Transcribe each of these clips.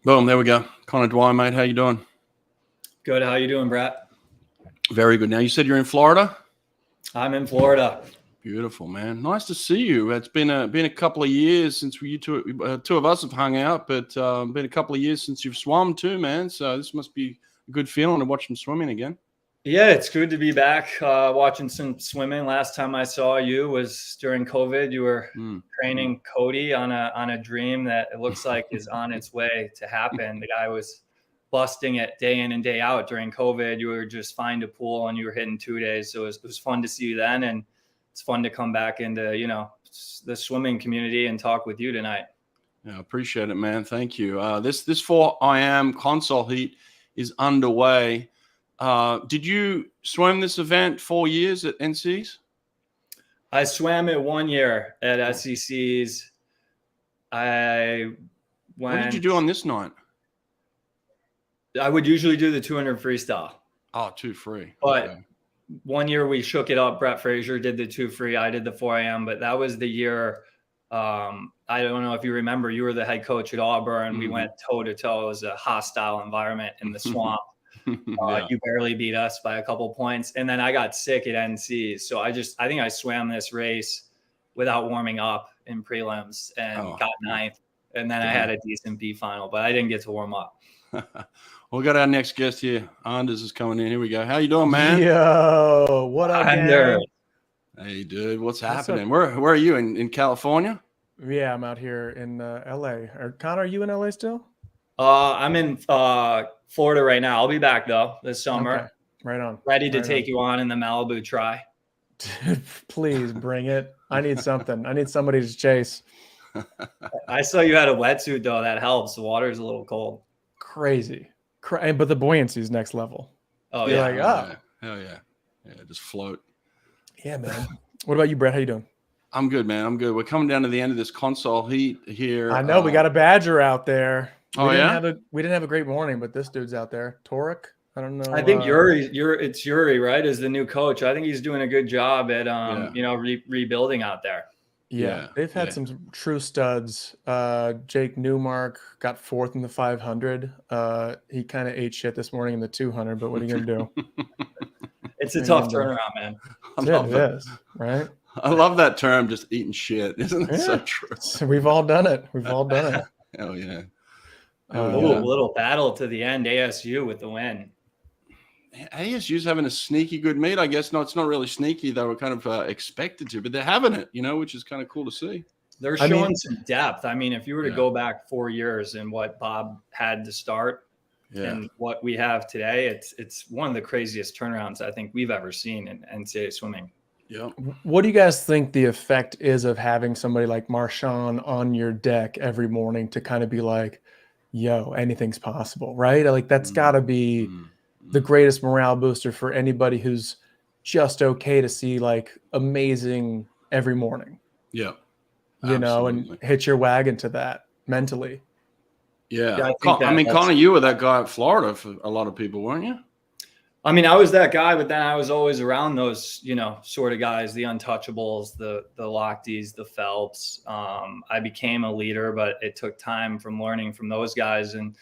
Boom, there we go. Conor Dwyer, mate. How you doing? Good. How you doing, Brett? Very good. Now, you said you're in Florida? I'm in Florida. Beautiful, man. Nice to see you. It's been a couple of years since two of us have hung out, but been a couple of years since you've swum too, man. So this must be a good feeling to watch them swimming again. Yeah, it's good to be back watching some swimming. Last time I saw you was during COVID. You were training Cody on a dream that it looks like is on its way to happen. The guy was busting it day in and day out during COVID. You were just find a pool and you were hitting 2 days. So it was fun to see you then, and it's fun to come back into the swimming community and talk with you tonight. Yeah, appreciate it, man. Thank you. This 4IM console heat is underway. Did you swim this event 4 years at NC's? I swam it 1 year at SEC's. What did you do on this night? I would usually do the 200 freestyle. Oh, 2 free. But okay. 1 year we shook it up. Brett Frazier did the 2 free. I did the 4IM, but that was the year. I don't know if you remember, you were the head coach at Auburn. We went toe to toe. It was a hostile environment in the swamp. Yeah. You barely beat us by a couple points. And then I got sick at NC's. So I think I swam this race without warming up in prelims and got ninth. And then I had a decent B final, but I didn't get to warm up. We got our next guest here. Anders is coming in. Here we go. How you doing, man? Yo, what up, man? Hey, dude. What's happening? Where are you? In California? Yeah, I'm out here in LA. Connor, are you in LA still? I'm in Florida right now. I'll be back though this summer. Okay. Right on. Ready to take you on in the Malibu try. Please bring it. I need something. I need somebody to chase. I saw you had a wetsuit though. That helps. The water is a little cold. Crazy. But the buoyancy is next level. Oh, You're yeah. like, oh. Hell yeah. Yeah, just float. Yeah, man. What about you, Brett? How you doing? I'm good, man. I'm good. We're coming down to the end of this console heat here. I know we got a badger out there. We didn't have a great morning, but this dude's out there. Torek? I don't know. I think it's Yuri, right? Is the new coach. I think he's doing a good job at rebuilding out there. Yeah, they've had some true studs. Jake Newmark got 4th in the 500. He kind of ate shit this morning in the 200, but what are you gonna do? It's a tough turnaround, man. It is, right? I love that term, just eating shit. Isn't it so true? We've all done it. Hell yeah. A little battle to the end. ASU with the win. ASU's having a sneaky good meet, I guess. No, it's not really sneaky. They were kind of expected to, but they're having it, which is kind of cool to see. They're showing some depth. I mean, if you were to go back 4 years and what Bob had to start and what we have today, it's one of the craziest turnarounds I think we've ever seen in NCAA swimming. Yeah. What do you guys think the effect is of having somebody like Marchand on your deck every morning to kind of be like, yo, anything's possible, right? Like that's got to be the greatest morale booster for anybody who's just okay to see like amazing every morning. Yeah. And hit your wagon to that mentally. Yeah. Connor, you were that guy at Florida for a lot of people, weren't you? I mean, I was that guy, but then I was always around those, sort of guys, the untouchables, the Lochtys, the Phelps. I became a leader, but it took time from learning from those guys. And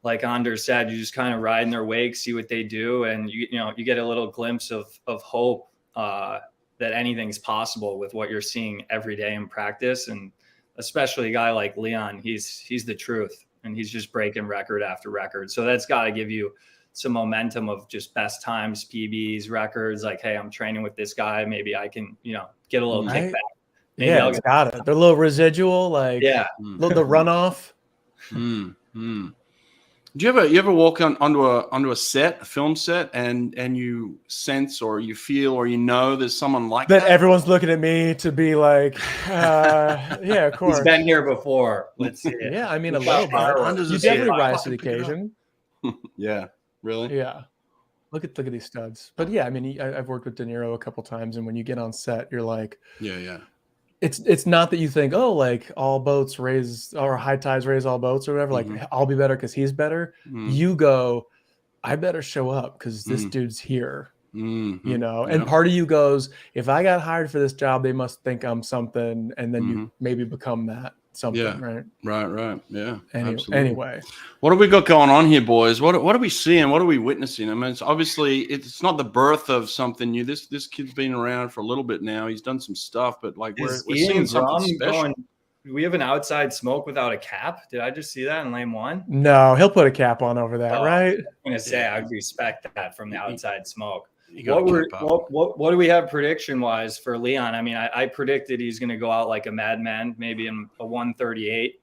like Anders said, you just kind of ride in their wake, see what they do. And you get a little glimpse of hope that anything's possible with what you're seeing every day in practice. And especially a guy like Leon, he's the truth, and he's just breaking record after record. So that's got to give you some momentum of just best times, PBs, records. Like, hey, I'm training with this guy. Maybe I can, get a little kickback. Maybe it's got it. The little residual, like the runoff. Do you ever walk onto a set, a film set, and you sense or you feel or there's someone like that? Everyone's looking at me to be like, yeah, of course. He's been here before. Let's see it. Yeah, I mean, a little bit. You definitely rise to the occasion. Yeah. Really? Yeah. Look at these studs. But yeah, I mean, I've worked with De Niro a couple times, and when you get on set, you're like, yeah. It's not that you think, oh, like all boats raise or high tides raise all boats or whatever. Like I'll be better because he's better. You go, I better show up because this dude's here. And part of you goes, if I got hired for this job, they must think I'm something, and then you maybe become that. something, Yeah. right? Right. Yeah. Absolutely. Anyway, What have we got going on here, boys? What are we seeing? What are we witnessing? I mean, it's obviously it's not the birth of something new. This kid's been around for a little bit now. He's done some stuff, but like we're seeing something special. We have an outside smoke without a cap. Did I just see that in lane 1? no, he'll put a cap on over that, right? I was gonna say I would respect that from the outside smoke. What What do we have prediction wise for Leon? I mean, I predicted he's going to go out like a madman, maybe in a 138,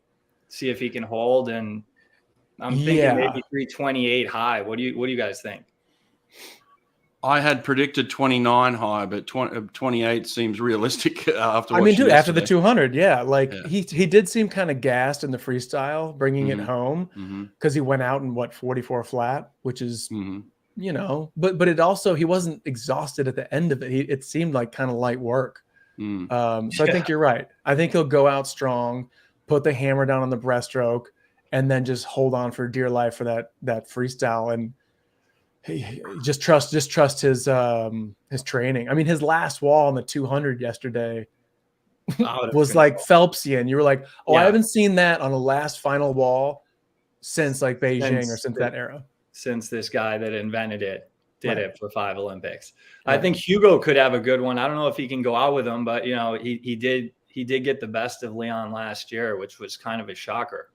see if he can hold. And I'm thinking maybe 328 high. What do you guys think? I had predicted 29 high, but 28 seems realistic after. I mean, dude, after the 200, he did seem kind of gassed in the freestyle, bringing it home because he went out in 44 flat, which is. You know, but it also, he wasn't exhausted at the end of it. It seemed like kind of light work. So I think you're right. I think he'll go out strong, put the hammer down on the breaststroke, and then just hold on for dear life for that freestyle. And he just trust his training. I mean, his last wall on the 200 yesterday was like Phelpsian. You were like, I haven't seen that on a last final wall since like Beijing or since that era. Since this guy that invented it did it for 5 Olympics. I think Hugo could have a good one. I don't know if he can go out with him, but you know, he did get the best of Leon last year, which was kind of a shocker.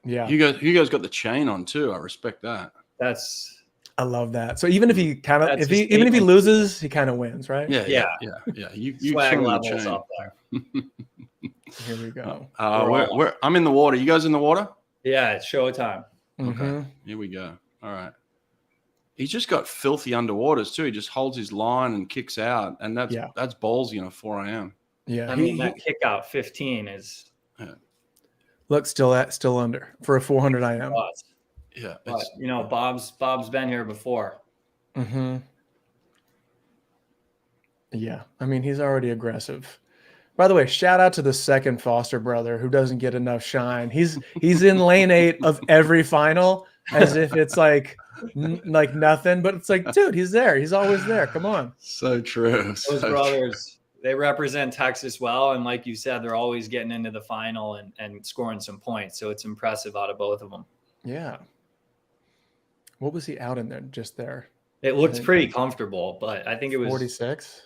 Yeah. Hugo's got the chain on too. I respect that. I love that. So even if he if he loses, he kind of wins, right? Yeah. You swag levels up there. Here we go. I'm in the water. You guys in the water? Yeah, it's showtime. Okay. Here we go. All right. He's just got filthy underwaters too. He just holds his line and kicks out, and that's ballsy on a 4 a.m. Yeah, I mean that kick out 15 is. Look, still under for a 400 IM. Yeah, but you know, Bob's been here before. Yeah, I mean he's already aggressive. By the way, shout out to the second Foster brother who doesn't get enough shine. He's in lane 8 of every final. As if it's like nothing, but it's like, dude, he's there. He's always there. Come on. So true. Those brothers, they represent Texas well. And like you said, they're always getting into the final and scoring some points. So it's impressive out of both of them. Yeah. What was he out in there? Just there. It looked pretty comfortable, but I think it was 46.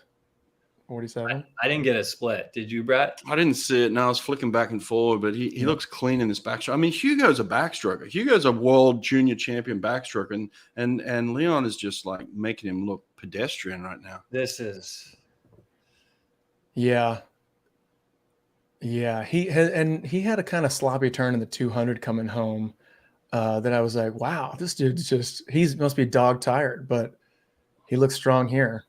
47. I didn't get a split. Did you, Brett? I didn't see it. No, I was flicking back and forward, but he looks clean in this backstroke. I mean, Hugo's a backstroker. Hugo's a world junior champion backstroker, and Leon is just like making him look pedestrian right now. This is. Yeah. He had a kind of sloppy turn in the 200 coming home that I was like, wow, this dude's he must be dog tired, but he looks strong here.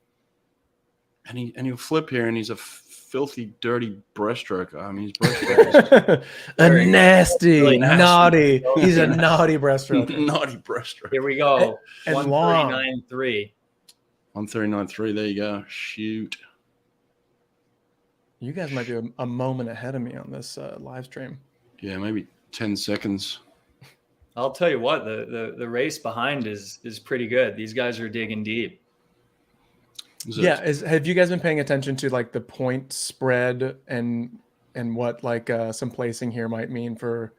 And he'll flip here, and he's a filthy, dirty breaststroker. I mean, his breaststroke is nasty, naughty. He's a naughty breaststroker. Naughty breaststroke. Here we go. And 139.3. 139.3. There you go. Shoot. You guys might be a moment ahead of me on this live stream. Yeah, maybe 10 seconds. I'll tell you what, the race behind is pretty good. These guys are digging deep. Have you guys been paying attention to like the point spread and what like some placing here might mean for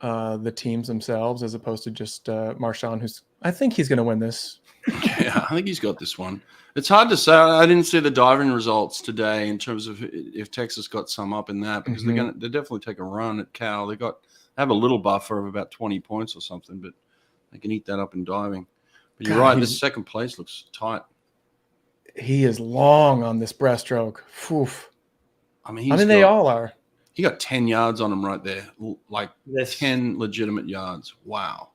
the teams themselves as opposed to just Marchand, I think he's going to win this. Yeah, I think he's got this one. It's hard to say. I didn't see the diving results today in terms of if Texas got some up in that because they definitely take a run at Cal. They have a little buffer of about 20 points or something, but they can eat that up in diving. But you're right. This second place looks tight. He is long on this breaststroke. Oof. I mean, they all are. He got 10 yards on him right there, like 10 legitimate yards. Wow.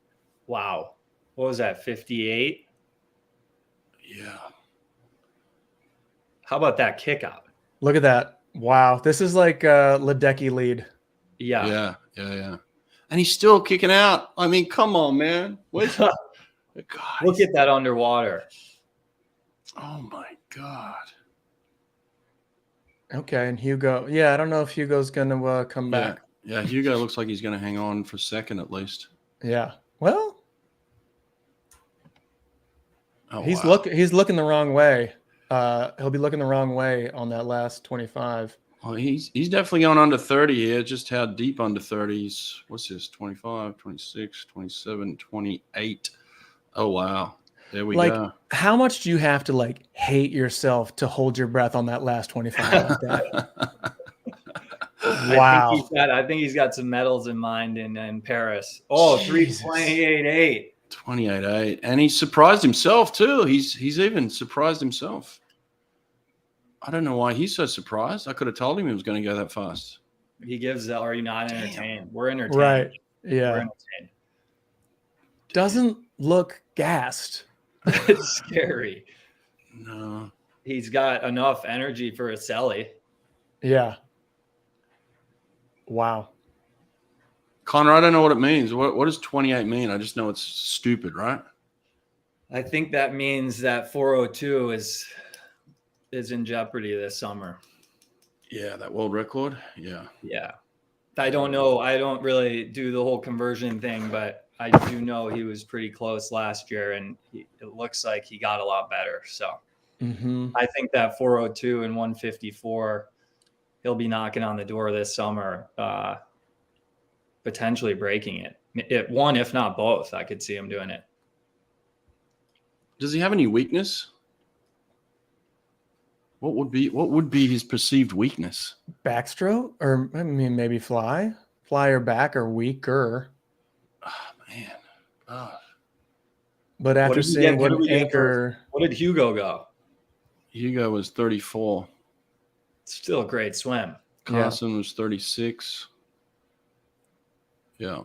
What was that, 58? Yeah. How about that kick out? Look at that. Wow. This is like a Ledecky lead. Yeah. And he's still kicking out. I mean, come on, man. Where's God? Look at that underwater. Oh my God. Okay, and Hugo. Yeah, I don't know if Hugo's gonna come back. Yeah, Hugo looks like he's gonna hang on for second at least. Yeah. Well, he's looking the wrong way. He'll be looking the wrong way on that last 25. Well, he's definitely going under 30 here. Just how deep under 30s? What's this? 25, 26, 27, 28. Oh, wow. There we Like, go. how much do you have to like hate yourself to hold your breath on that last 25 like that? Wow. I think he's got some medals in mind in Paris. Oh, Jesus. 328.8. 28.8. And he surprised himself too. He's even surprised himself. I don't know why he's so surprised. I could have told him he was going to go that fast. He gives the, are you not entertained? We're entertained. Right. We're Yeah. entertained. Doesn't look gassed. It's scary. No. He's got enough energy for a celly. Yeah. Wow. Connor, I don't know what it means. What does 28 mean? I just know it's stupid, right? I think that means that 402 is in jeopardy this summer. Yeah, that world record. Yeah. Yeah. I don't know. I don't really do the whole conversion thing, but I do know he was pretty close last year, and it looks like he got a lot better. So I think that 402 and 154, he'll be knocking on the door this summer, potentially breaking it. One, if not both, I could see him doing it. Does he have any weakness? What would be his perceived weakness? Backstroke, or I mean, maybe fly or back are weaker. Oh, man. Oh. But after seeing him anchor, what did Hugo go? Hugo was 34. Still a great swim. Carson was 36. Yeah.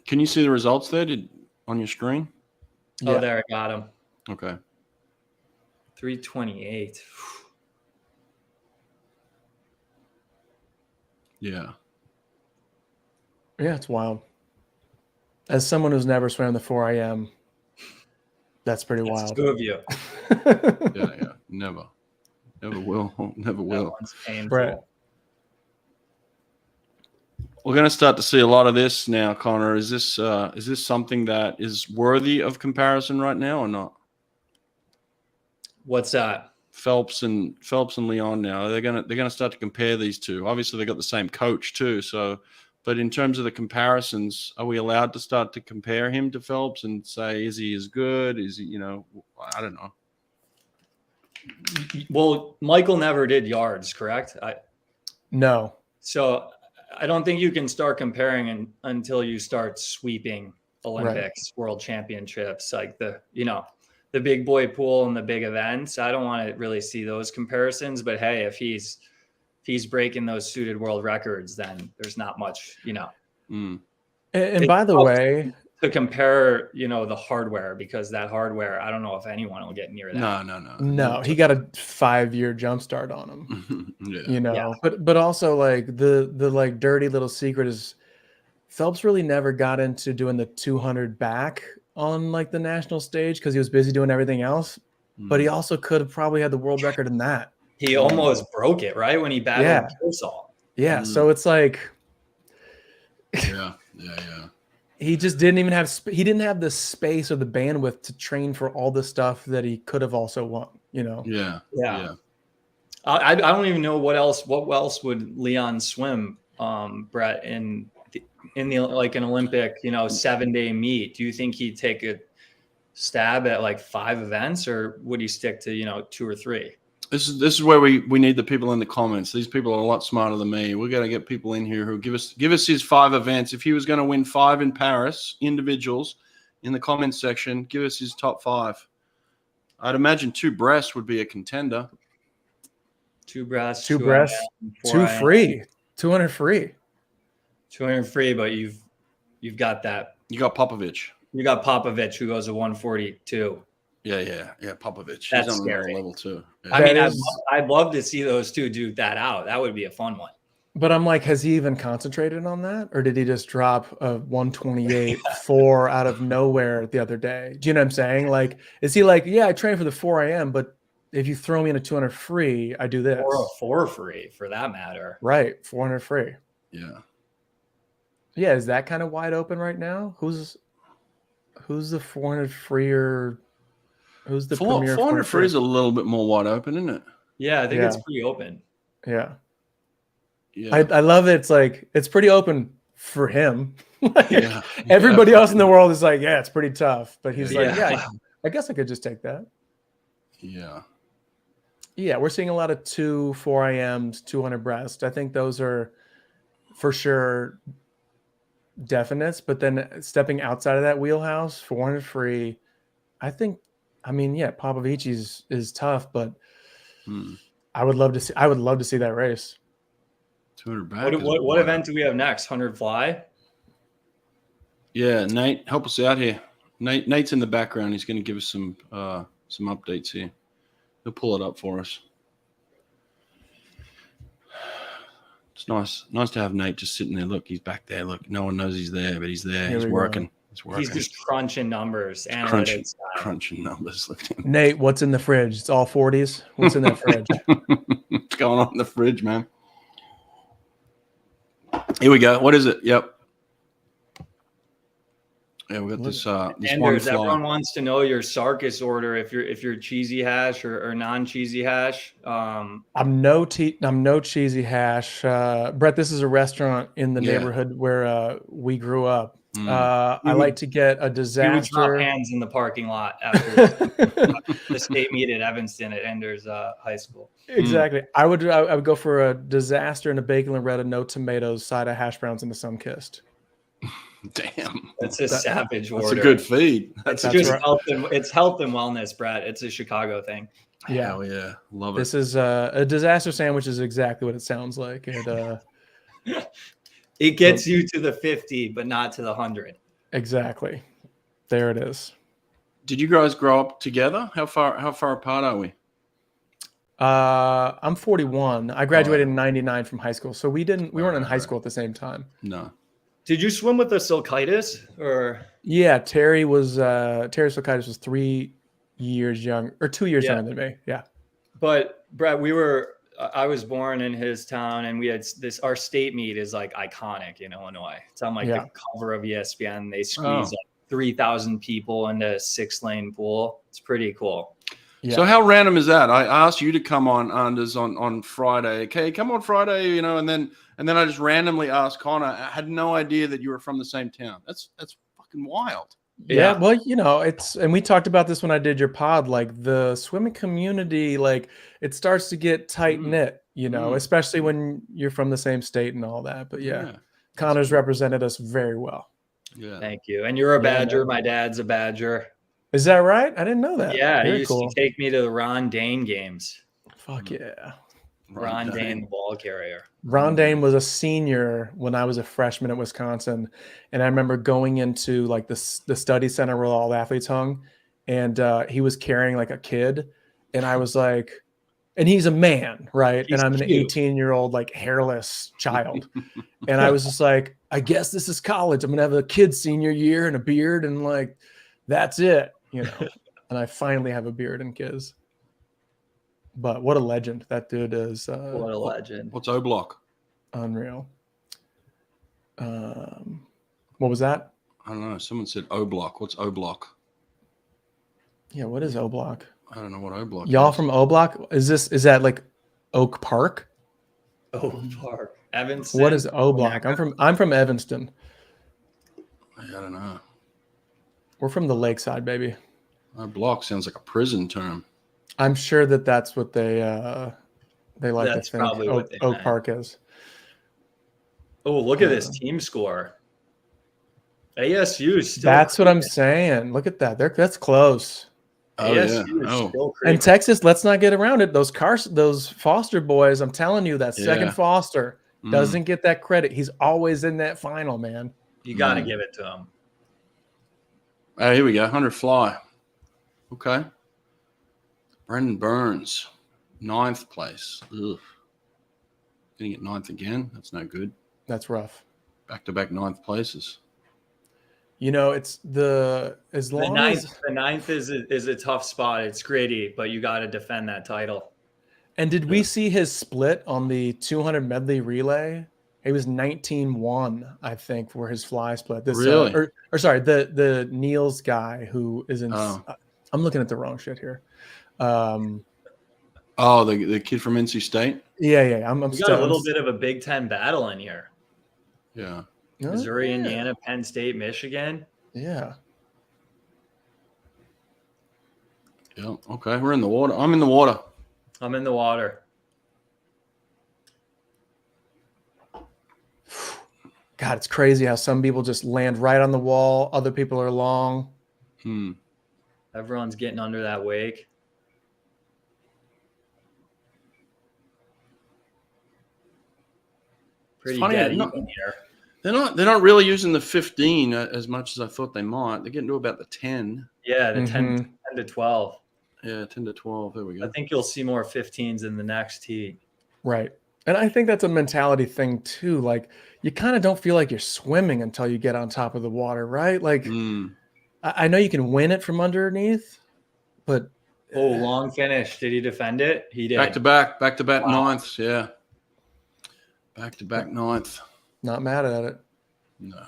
Can you see the results there on your screen? Oh, there, I got him. Okay. 328. Yeah. Yeah, it's wild. As someone who's never swam the 4 a.m., that's pretty wild. Two of you. Yeah. Never will. Never will. That one's painful. Brett. We're going to start to see a lot of this now, Connor. Is this something that is worthy of comparison right now or not? What's that? Phelps and Leon now. They're gonna start to compare these two. Obviously, they got the same coach too. So, but in terms of the comparisons, are we allowed to start to compare him to Phelps and say, is he as good? Is he? I don't know. Well, Michael never did yards, correct? No. So I don't think you can start comparing until you start sweeping Olympics, World Championships, like the big boy pool and the big events. I don't want to really see those comparisons, but hey, if he's breaking those suited world records, then there's not much, And by the way, to compare, the hardware, because that hardware, I don't know if anyone will get near that. No, he got a 5-year jump start on him. Yeah. But also like the like dirty little secret is Phelps really never got into doing the 200 back on like the national stage because he was busy doing everything else. But he also could have probably had the world record in that. He almost broke it, right? When he battled Pearsall. Yeah. So it's like, Yeah. he just didn't even have, he didn't have the space or the bandwidth to train for all the stuff that he could have also won, Yeah. I don't even know what else would Leon swim, Brett, in the like an Olympic, 7-day meet. Do you think he'd take a stab at like 5 events, or would he stick to 2 or 3? This is where we need the people in the comments. These people are a lot smarter than me. We're going to get people in here who give us his 5 events. If he was going to win 5 in Paris, individuals, in the comments section, give us his top 5. I'd imagine 2 breasts would be a contender. 2 breasts, 2 breasts, 2 free, 200 free. 200 free, but you've got that. You got Popovich. You got Popovich, who goes to 142. Yeah. Popovich. That's He's on scary. another level too. Yeah. I mean, I'd love to see those two duke that out. That would be a fun one. But I'm like, has he even concentrated on that, or did he just drop a 128 4 out of nowhere the other day? Do you know what I'm saying? Like, is he like, yeah, I train for the 4 a.m., but if you throw me in a 200 free, I do this. Or a 4 free, for that matter. Right, 400 free. Yeah. Is that kind of wide open right now? Who's the 400 free, or who's the premier 400 free is a little bit more wide open, isn't it? Yeah, I think it's pretty open. Yeah. Yeah. I love it. It's like, it's pretty open for him. Like, Yeah. everybody else in the world is like, yeah, it's pretty tough. But he's like, Yeah. yeah, I guess I could just take that. Yeah. Yeah, we're seeing a lot of 4 a.m.s, 200 breast. I think those are for sure definites. But then stepping outside of that wheelhouse, 400 free, I think, I mean, yeah, Popovici's is tough, but I would love to see that race. 200 back. What event do we have next? 100 fly? Yeah, Nate, help us out here. Nate's in the background. He's going to give us some updates here. He'll pull it up for us. It's nice to have Nate just sitting there. Look, he's back there. Look, no one knows he's there, but he's there. He's working. He's working. He's just crunching numbers, crunching numbers. Look at him. Nate, what's in the fridge? It's all 40s. What's in that fridge? What's going on in the fridge, man? Here we go. What is it? Yep. Yeah, we got this. Anders, everyone wants to know your Sarkis order. If you're cheesy hash or non-cheesy hash. I'm no cheesy hash. Brett, this is a restaurant in the neighborhood where we grew up. I like to get a disaster. We would drop hands in the parking lot after the state meet at Evanston at Enders High School. Exactly. I would go for a disaster and a bacon and bread, no tomatoes, side of hash browns, and a sun-kissed. Damn, that's a savage order. That's a good feed. It's just right. It's health and wellness, Brad. It's a Chicago thing. Yeah, hell yeah, love it. This is a disaster sandwich. Is exactly what it sounds like. It gets you to the 50, but not to the 100. Exactly. There it is. Did you guys grow up together? How far apart are we? I'm 41. I graduated in 99 from high school, so we weren't in high school at the same time. No. Did you swim with the Sulcitis or? Yeah, Terry Sulcitis was 3 years young or 2 years younger than me. Yeah. But Brett, I was born in his town, and we had our state meet is like iconic in Illinois. It's on like the cover of ESPN. They squeeze like 3,000 people into a 6-lane pool. It's pretty cool. Yeah. So how random is that? I asked you to come on, Anders, on Friday. Okay, come on Friday, and then I just randomly asked Connor. I had no idea that you were from the same town. That's fucking wild. Yeah, well, and we talked about this when I did your pod, like the swimming community, like it starts to get tight knit, especially when you're from the same state and all that. But Connor's represented us very well. Yeah. Thank you. And you're a Badger. My dad's a Badger. Is that right? I didn't know that. Yeah, he used to take me to the Ron Dane games. Fuck yeah. Ron Dane, the ball carrier. Ron Dane was a senior when I was a freshman at Wisconsin. And I remember going into like the study center where all the athletes hung. And he was carrying like a kid. And I was like, and he's a man, right? And I'm an 18-year-old like hairless child. And I was just like, I guess this is college. I'm going to have a kid senior year and a beard. And like, that's it. And I finally have a beard and kids. But what a legend that dude is. What a legend. What's O-Block? Unreal. What was that? I don't know. Someone said O-Block. What's O-Block? Yeah, what is O-Block? I don't know what O-Block Y'all is. from O-Block? Is that like Oak Park? Oak Park. Evanston. What is O-Block? I'm from Evanston. I don't know. We're from the lakeside, baby. O-Block sounds like a prison term. I'm sure that's what they like That's to think probably what they Oak meant. Park is. Oh, look at this team score. ASU is still That's what I'm saying. Look at that. That's close. Oh, ASU yeah. is still creeping. And Texas, let's not get around it. Those Foster boys, I'm telling you, that second Foster doesn't get that credit. He's always in that final, man. You got to give it to him. Oh, here we go. 100 fly. Okay. Brendan Burns, 9th place. Ugh. Getting it 9th again. That's no good. That's rough. Back-to-back 9th places. It's the ninth is a tough spot. It's gritty, but you got to defend that title. And did we see his split on the 200 medley relay? He was 19-1, I think, for his fly split. Really? Or sorry, the Niels guy who is in. I'm looking at the wrong shit here. The kid from NC State? Yeah. I'm We got a little bit of a Big Ten battle in here. Yeah. Missouri, yeah. Indiana, Penn State, Michigan. Yeah. Yeah. Okay. We're in the water. I'm in the water. I'm in the water. God, it's crazy how some people just land right on the wall. Other people are long. Everyone's getting under that wake. Pretty dead even here. They're not really using the 15 as much as I thought they might. They're getting to about the 10. Yeah, the 10 to 12. Yeah, 10 to 12. There we go. I think you'll see more 15s in the next heat. Right. And I think that's a mentality thing too. Like you kind of don't feel like you're swimming until you get on top of the water, right? Like I know you can win it from underneath, but long finish. Did he defend it? He did. Back to back ninths. Yeah. Back to back ninth. Not mad at it. No.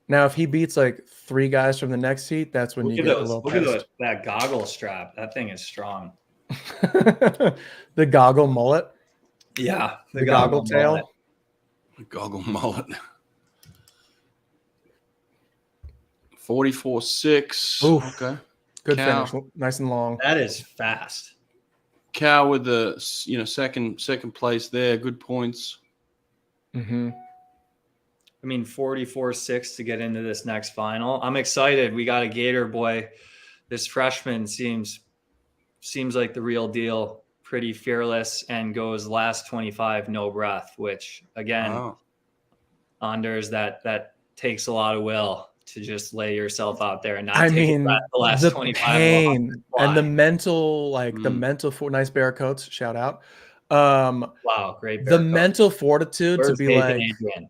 Now, if he beats like 3 guys from the next heat, that's when you get a little pissed. Look at that goggle strap. That thing is strong. The goggle mullet. Yeah. The goggle tail. mullet. The goggle mullet. 44.6. Okay. Good Cow. finish. Nice and long. That is fast. Cow with the second place there. Good points. Mm-hmm. I mean, 44.6 to get into this next final. I'm excited. We got a Gator boy. This freshman seems like the real deal. Pretty fearless and goes last 25 no breath, which again, Anders, that takes a lot of will to just lay yourself out there and not take a breath the last 25 pain and the mental, nice bear coats, shout out. Wow, great. The mental fortitude to be like Adrian?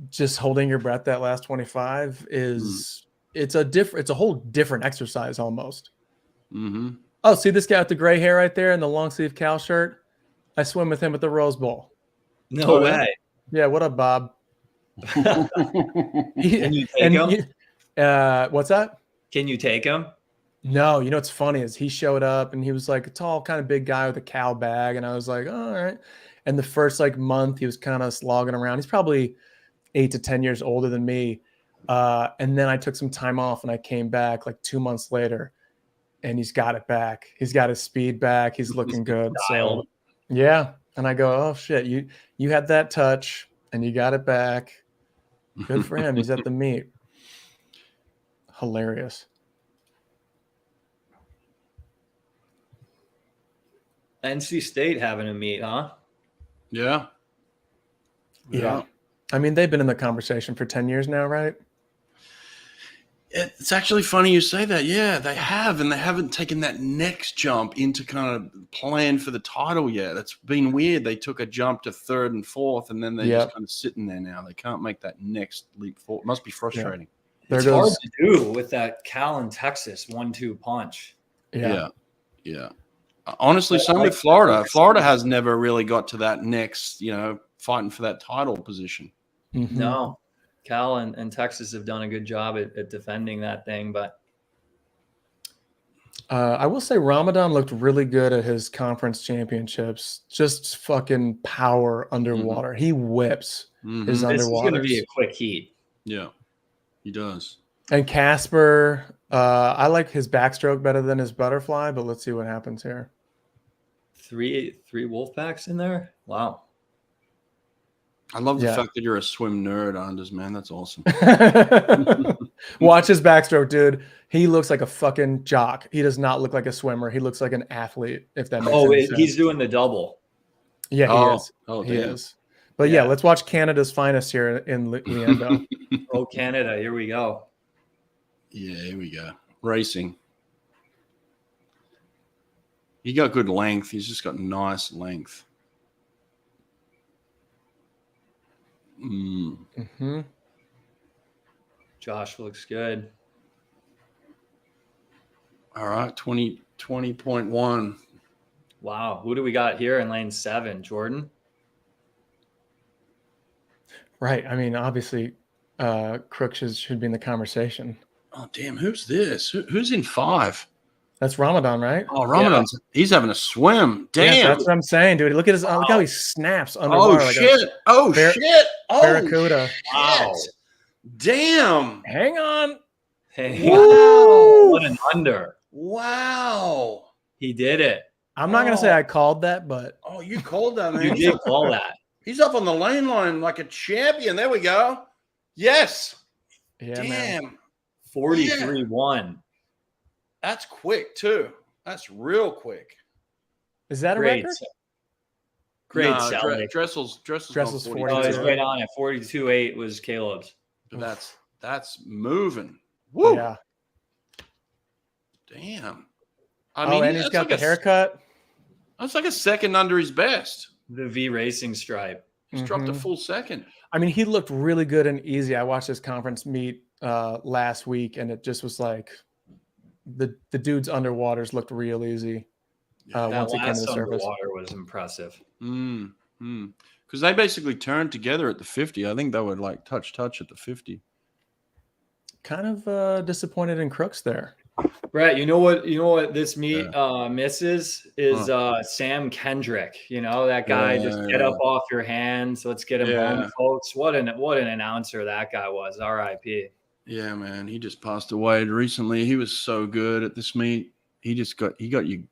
Just holding your breath that last 25 is it's a whole different exercise almost. Mm-hmm. Oh, see this guy with the gray hair right there and the long sleeve Cal shirt? I swim with him at the Rose Bowl. No way. Yeah, what up, Bob? Can you take him? What's that? Can you take him? No, you know what's funny is he showed up and he was like a tall, kind of big guy with a Cal bag, and I was like, all right. And the first month he was kind of slogging around. He's probably 8 to 10 years older than me. And then I took some time off and I came back 2 months later and he's got it back. He's got his speed back. He's looking good. So yeah. And I go, oh shit, you had that touch and you got it back. Good for him. He's at the meet. Hilarious. NC State having a meet, huh? Yeah. I mean, they've been in the conversation for 10 years now, right? It's actually funny you say that. Yeah, they have, and they haven't taken that next jump into kind of plan for the title yet. It's been weird. They took a jump to 3rd and 4th, and then they're just kind of sitting there now. They can't make that next leap forward. It must be frustrating. Yeah. It's hard to do with that Cal and Texas 1-2 punch. Yeah. Honestly, same with Florida. Florida has never really got to that next, fighting for that title position. Mm-hmm. No. Cal and Texas have done a good job at defending that thing, but I will say Ramadan looked really good at his conference championships. Just fucking power underwater. Mm-hmm. He whips his underwater. This is going to be a quick heat. Yeah, he does. And Casper, I like his backstroke better than his butterfly, but let's see what happens here. Three Wolfpacks in there? Wow. I love the fact that you're a swim nerd, Anders, man. That's awesome. Watch his backstroke, dude. He looks like a fucking jock. He does not look like a swimmer. He looks like an athlete, if that makes any sense. He's doing the double. Yeah, he is. Oh, he is. But yeah, let's watch Canada's finest here in Leandro. Oh, Canada. Here we go. Yeah, here we go. Racing. He got good length. He's just got nice length. Mm-hmm. Josh looks good. All right, 20.1. Wow. Who do we got here in lane 7? Jordan? Right. I mean, obviously, Crook should be in the conversation. Oh, damn. Who's this? Who's in 5? That's Ramadan, right? Oh, Ramadan's he's having a swim. Damn. Yeah, that's what I'm saying, dude. Look at his look how he snaps Oh underwater like shit. Oh bar- shit. Oh barracuda. shit. Wow. Damn. Hang on. Hey, Woo! what an under. Wow. He did it. I'm not gonna say I called that, but Oh, you called that, man. You did call that. He's up on the lane line like a champion. There we go. Yes. yeah, Damn. man. 43-1. That's quick too. That's real quick. Is that a Great. record? Great No, selling. Dressel's Dressel's 42. Oh, he's 42. right on it. 42-8 was Caleb's. That's moving. Woo. Yeah. Damn. And he's got the haircut. That's like a second under his best. The V Racing stripe. He's dropped a full second. I mean, he looked really good and easy. I watched this conference meet last week, and it just was like the dude's underwaters looked real easy once he came to the surface. Underwater was impressive. Because they basically turned together at the 50. I think they would like touch at the 50. Kind of disappointed in Crooks there. Right. You know what this meet misses is Sam Kendrick. You know, that guy just get up off your hands. Let's get him home, folks. What an announcer that guy was. R.I.P. Yeah, man. He just passed away recently. He was so good at this meet. He got you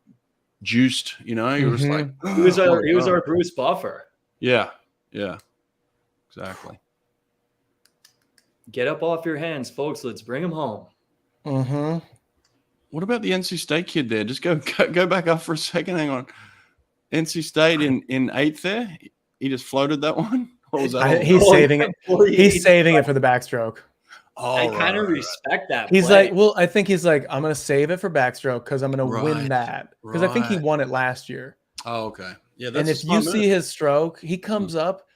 juiced, you know. He was like he was our Bruce Buffer. Yeah, exactly. Get up off your hands, folks. Let's bring him home. What about the NC State kid there? Just go back up for a second. Hang on. NC State in eighth there. He just floated that one. Or was that he's saving it. He's saving it for the backstroke. Oh, I kind of respect that. He's like, well, I think he's like, I'm going to save it for backstroke because I'm going to win that. Because I think he won it last year. Oh, okay. Yeah. And if you see his stroke, he comes up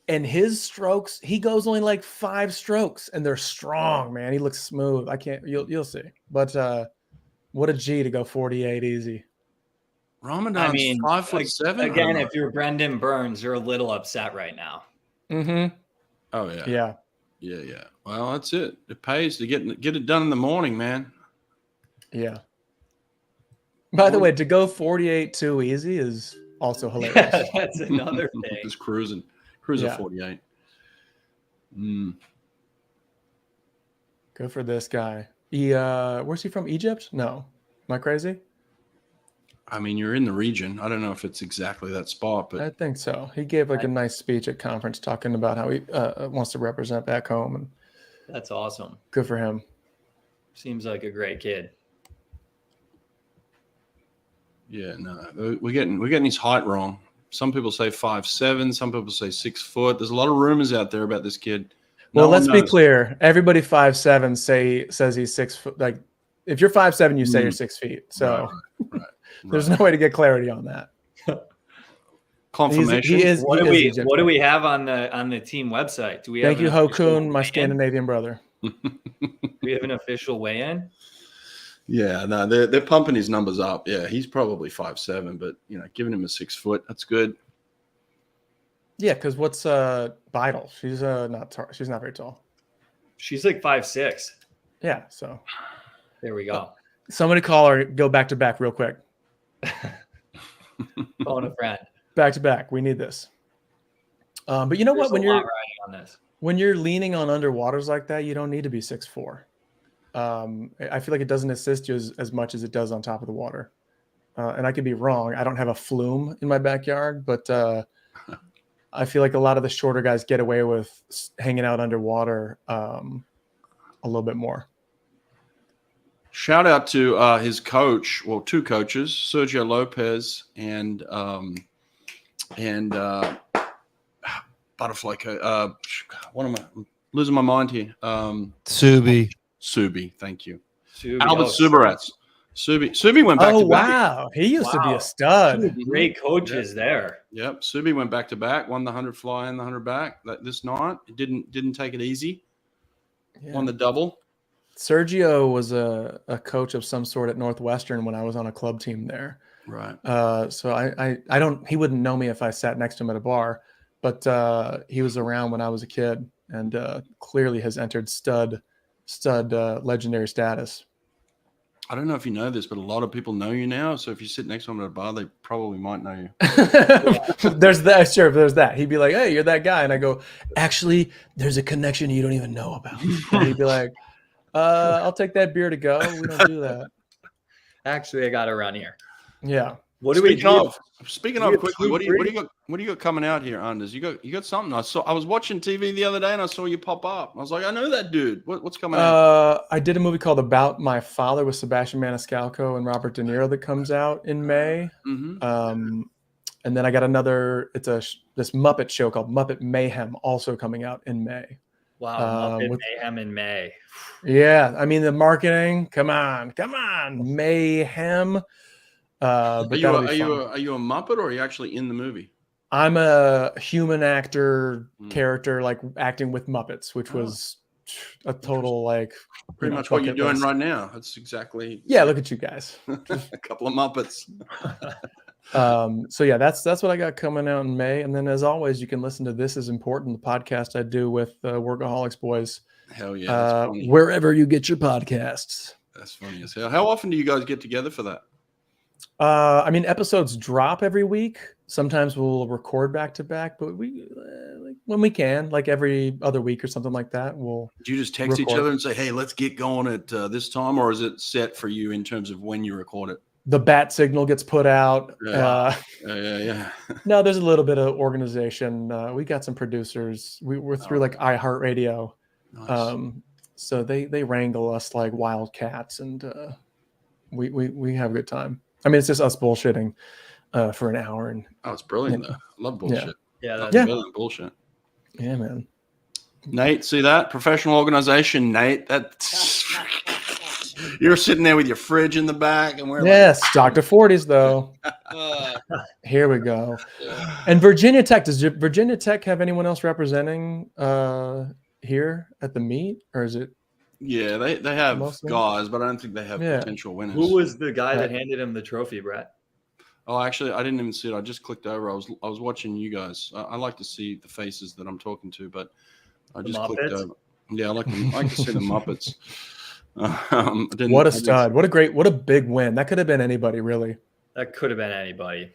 and his strokes, he goes only like 5 strokes and they're strong, man. He looks smooth. You'll see. But what a G to go 48 easy. Ramadan's 5'7". Again, if you're Brendan Burns, you're a little upset right now. Oh yeah. Yeah. Well, that's it. It pays to get it done in the morning, man. Yeah. By the way, to go 48 too easy is also hilarious. Yeah, that's another thing. Just cruising 48. Good for this guy. Where's he from? Egypt? No. Am I crazy? I mean, you're in the region. I don't know if it's exactly that spot, but I think so. He gave like a nice speech at conference talking about how he wants to represent back home, and that's awesome. Good for him. Seems like a great kid. Yeah, no, we're getting his height wrong. Some people say 5'7", some people say 6 foot. There's a lot of rumors out there about this kid. Well, let's be clear. Everybody 5'7" says he's 6 foot. Like, if you're 5'7", you say you're 6 feet. So right. There's no way to get clarity on that. Confirmation. What do we have on the team website? Do we? Thank you, Hokun, my Scandinavian brother. Do we have an official weigh-in? Yeah, no, they're pumping his numbers up. Yeah, he's probably 5'7", but giving him a 6 foot, that's good. Yeah, because what's Vital? She's not very tall. She's like 5'6". Yeah, so there we go. Somebody call her. Go back to back real quick. Phone a friend. Back to back. We need this. But you know what? When you're leaning on underwaters like that, you don't need to be 6'4". I feel like it doesn't assist you as much as it does on top of the water. And I could be wrong. I don't have a flume in my backyard, but I feel like a lot of the shorter guys get away with hanging out underwater a little bit more. Shout out to his coach, well, 2 coaches, Sergio Lopez and Butterfly coach. What am I losing my mind here? Subi, thank you. Albert Subarats. Subi went back to back. Oh, wow. He used to be a stud. 2 great coaches there. Yep. Subi went back to back, won the 100 fly and the 100 back this night. It didn't take it easy. Yeah. Won the double. Sergio was a coach of some sort at Northwestern when I was on a club team there. Right. So I don't, he wouldn't know me if I sat next to him at a bar, but he was around when I was a kid and clearly has entered stud legendary status. I don't know if you know this, but a lot of people know you now. So if you sit next to them at a bar, they probably might know you. There's that. Sure, there's that. He'd be like, "Hey, you're that guy," and I go, "Actually, there's a connection you don't even know about." And he'd be like, "I'll take that beer to go. We don't do that." Actually, I got to run here. Yeah. What do we do? Speaking You of have quickly, two what do you got coming out here, Anders? You got something? I was watching TV the other day and I saw you pop up. I was like, I know that dude. What's coming out? I did a movie called About My Father with Sebastian Maniscalco and Robert De Niro that comes out in May. Mm-hmm. And then I got another. It's this Muppet show called Muppet Mayhem, also coming out in May. Wow, Muppet Mayhem in May. Yeah, I mean the marketing. Come on, Mayhem. But Are you a Muppet or are you actually in the movie? I'm a human actor character, like acting with Muppets, which was a total like pretty much what you're doing right now. That's exactly. Yeah, look at you guys. A couple of Muppets. So yeah, that's what I got coming out in May. And then as always, you can listen to This Is Important, the podcast I do with Workaholics boys. Hell yeah. That's funny. Wherever you get your podcasts. That's funny as hell. How often do you guys get together for that? I mean, episodes drop every week. Sometimes we'll record back to back, but we like when we can, like every other week or something like that. Do you just text each other and say, "Hey, let's get going at this time," or is it set for you in terms of when you record it? The bat signal gets put out. Yeah. No, there's a little bit of organization. We got some producers. We're through like iHeartRadio. Nice. So they wrangle us like wildcats, and we have a good time. I mean, it's just us bullshitting for an hour. And it's brilliant though. I love bullshit. Yeah, that's brilliant bullshit. Yeah, man. Nate, see that? Professional organization, Nate. That's you're sitting there with your fridge in the back, and we're Dr. 40s though. Here we go. And Virginia Tech. Does Virginia Tech have anyone else representing here at the meet, or is it? Yeah, they have guys, but I don't think they have potential winners. Who was the guy that handed him the trophy, Brett? Oh, actually, I didn't even see it. I just clicked over. I was watching you guys. I like to see the faces that I'm talking to, but I just clicked over. Yeah, I like to see the Muppets. What a stud! What a big win. That could have been anybody, really. That could have been anybody.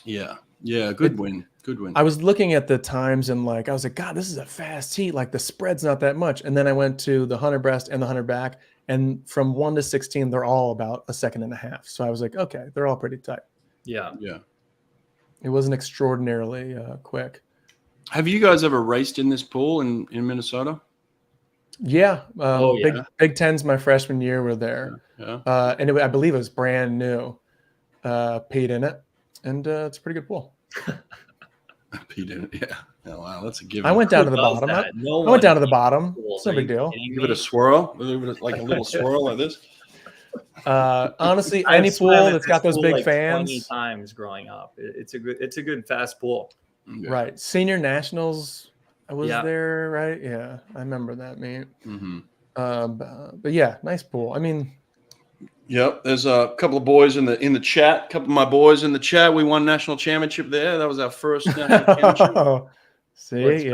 Yeah, good win. Good win. I was looking at the times and I was like, God, this is a fast heat. Like the spread's not that much. And then I went to the 100 breast and the 100 back, and from 1 to 16, they're all about a second and a half. So I was like, okay, they're all pretty tight. Yeah. It wasn't extraordinarily quick. Have you guys ever raced in this pool in Minnesota? Yeah. Big Ten's my freshman year. We're there. Yeah. And I believe it was brand new. Paid in it, and it's a pretty good pool. Pete in it, yeah. Oh, wow, that's a given. I went down to the bottom. I went down to the bottom. It's no big deal. Give it a swirl. Like a little swirl like this. Honestly, any pool that's got those big fans. 20 times growing up. It's a good fast pool. Yeah. Right. Senior Nationals. I was there, right? Yeah, I remember that, meet. Mm-hmm. But yeah, nice pool. I mean. Yep, there's a couple of boys in the chat. A couple of my boys in the chat. We won national championship there. That was our first national championship. See,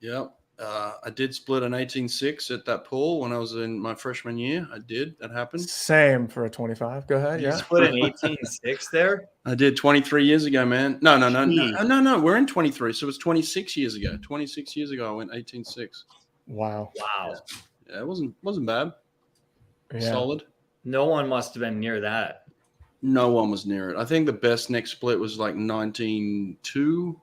Yep. I did split an 18-6 at that pool when I was in my freshman year. I did. That happened. Same for a 25. Go ahead. You split an 18-6 there? I did 23 years ago, man. No. We're in 23, so it was 26 years ago. 26 years ago, I went 18-6. Wow. Yeah, it wasn't bad. Yeah. Solid. No one must have been near that. No one was near it. I think the best next split was like 19-2.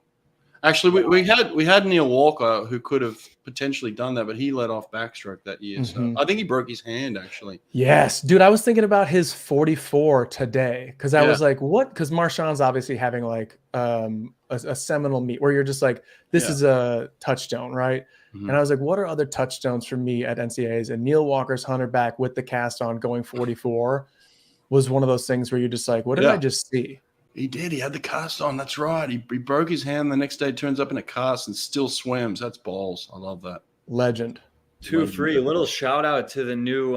Actually, we had Neil Walker who could have potentially done that, but he let off backstroke that year. So I think he broke his hand, actually. Yes, dude. I was thinking about his 44 today because I was like, what? Because Marchand's obviously having like a seminal meet where you're just like, this is a touchstone, right? Mm-hmm. And I was like, what are other touchstones for me at NCAAs? And Neil Walker's 100 back with the cast on going 44 was one of those things where you're just like, what did I just see? He did. He had the cast on. That's right. He broke his hand. The next day turns up in a cast and still swims. That's balls. I love that. Legend. 2-3. A little shout out to the new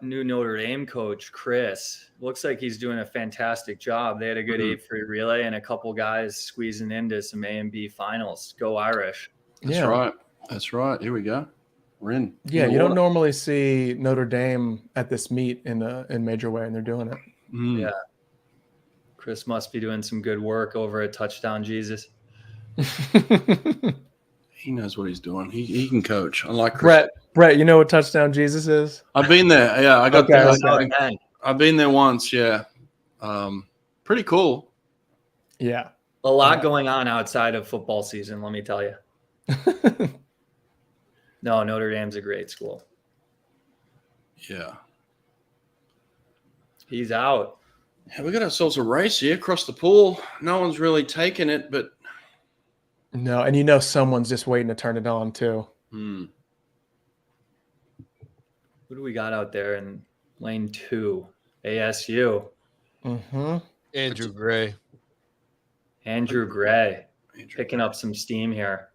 Notre Dame coach, Chris. Looks like he's doing a fantastic job. They had a good 8 free relay and a couple guys squeezing into some A and B finals. Go Irish. That's right. That's right. Here we go. We're in. Yeah, in you don't order. normally see Notre Dame at this meet in major way, and they're doing it. Yeah. Chris must be doing some good work over at Touchdown Jesus. He knows what he's doing. He can coach. I like Chris. Brett, you know what Touchdown Jesus is? I've been there. Yeah, I got Okay, there. okay. I've been there once. Yeah, pretty cool. Yeah, A lot going on outside of football season, let me tell you. No, Notre Dame's a great school. Yeah. He's out. Yeah, we got ourselves a race here across the pool. No one's really taking it, but no, and you know someone's just waiting to turn it on too. Who do we got out there in lane 2? ASU. Mm-hmm. Andrew Gray. Andrew Gray picking up some steam here.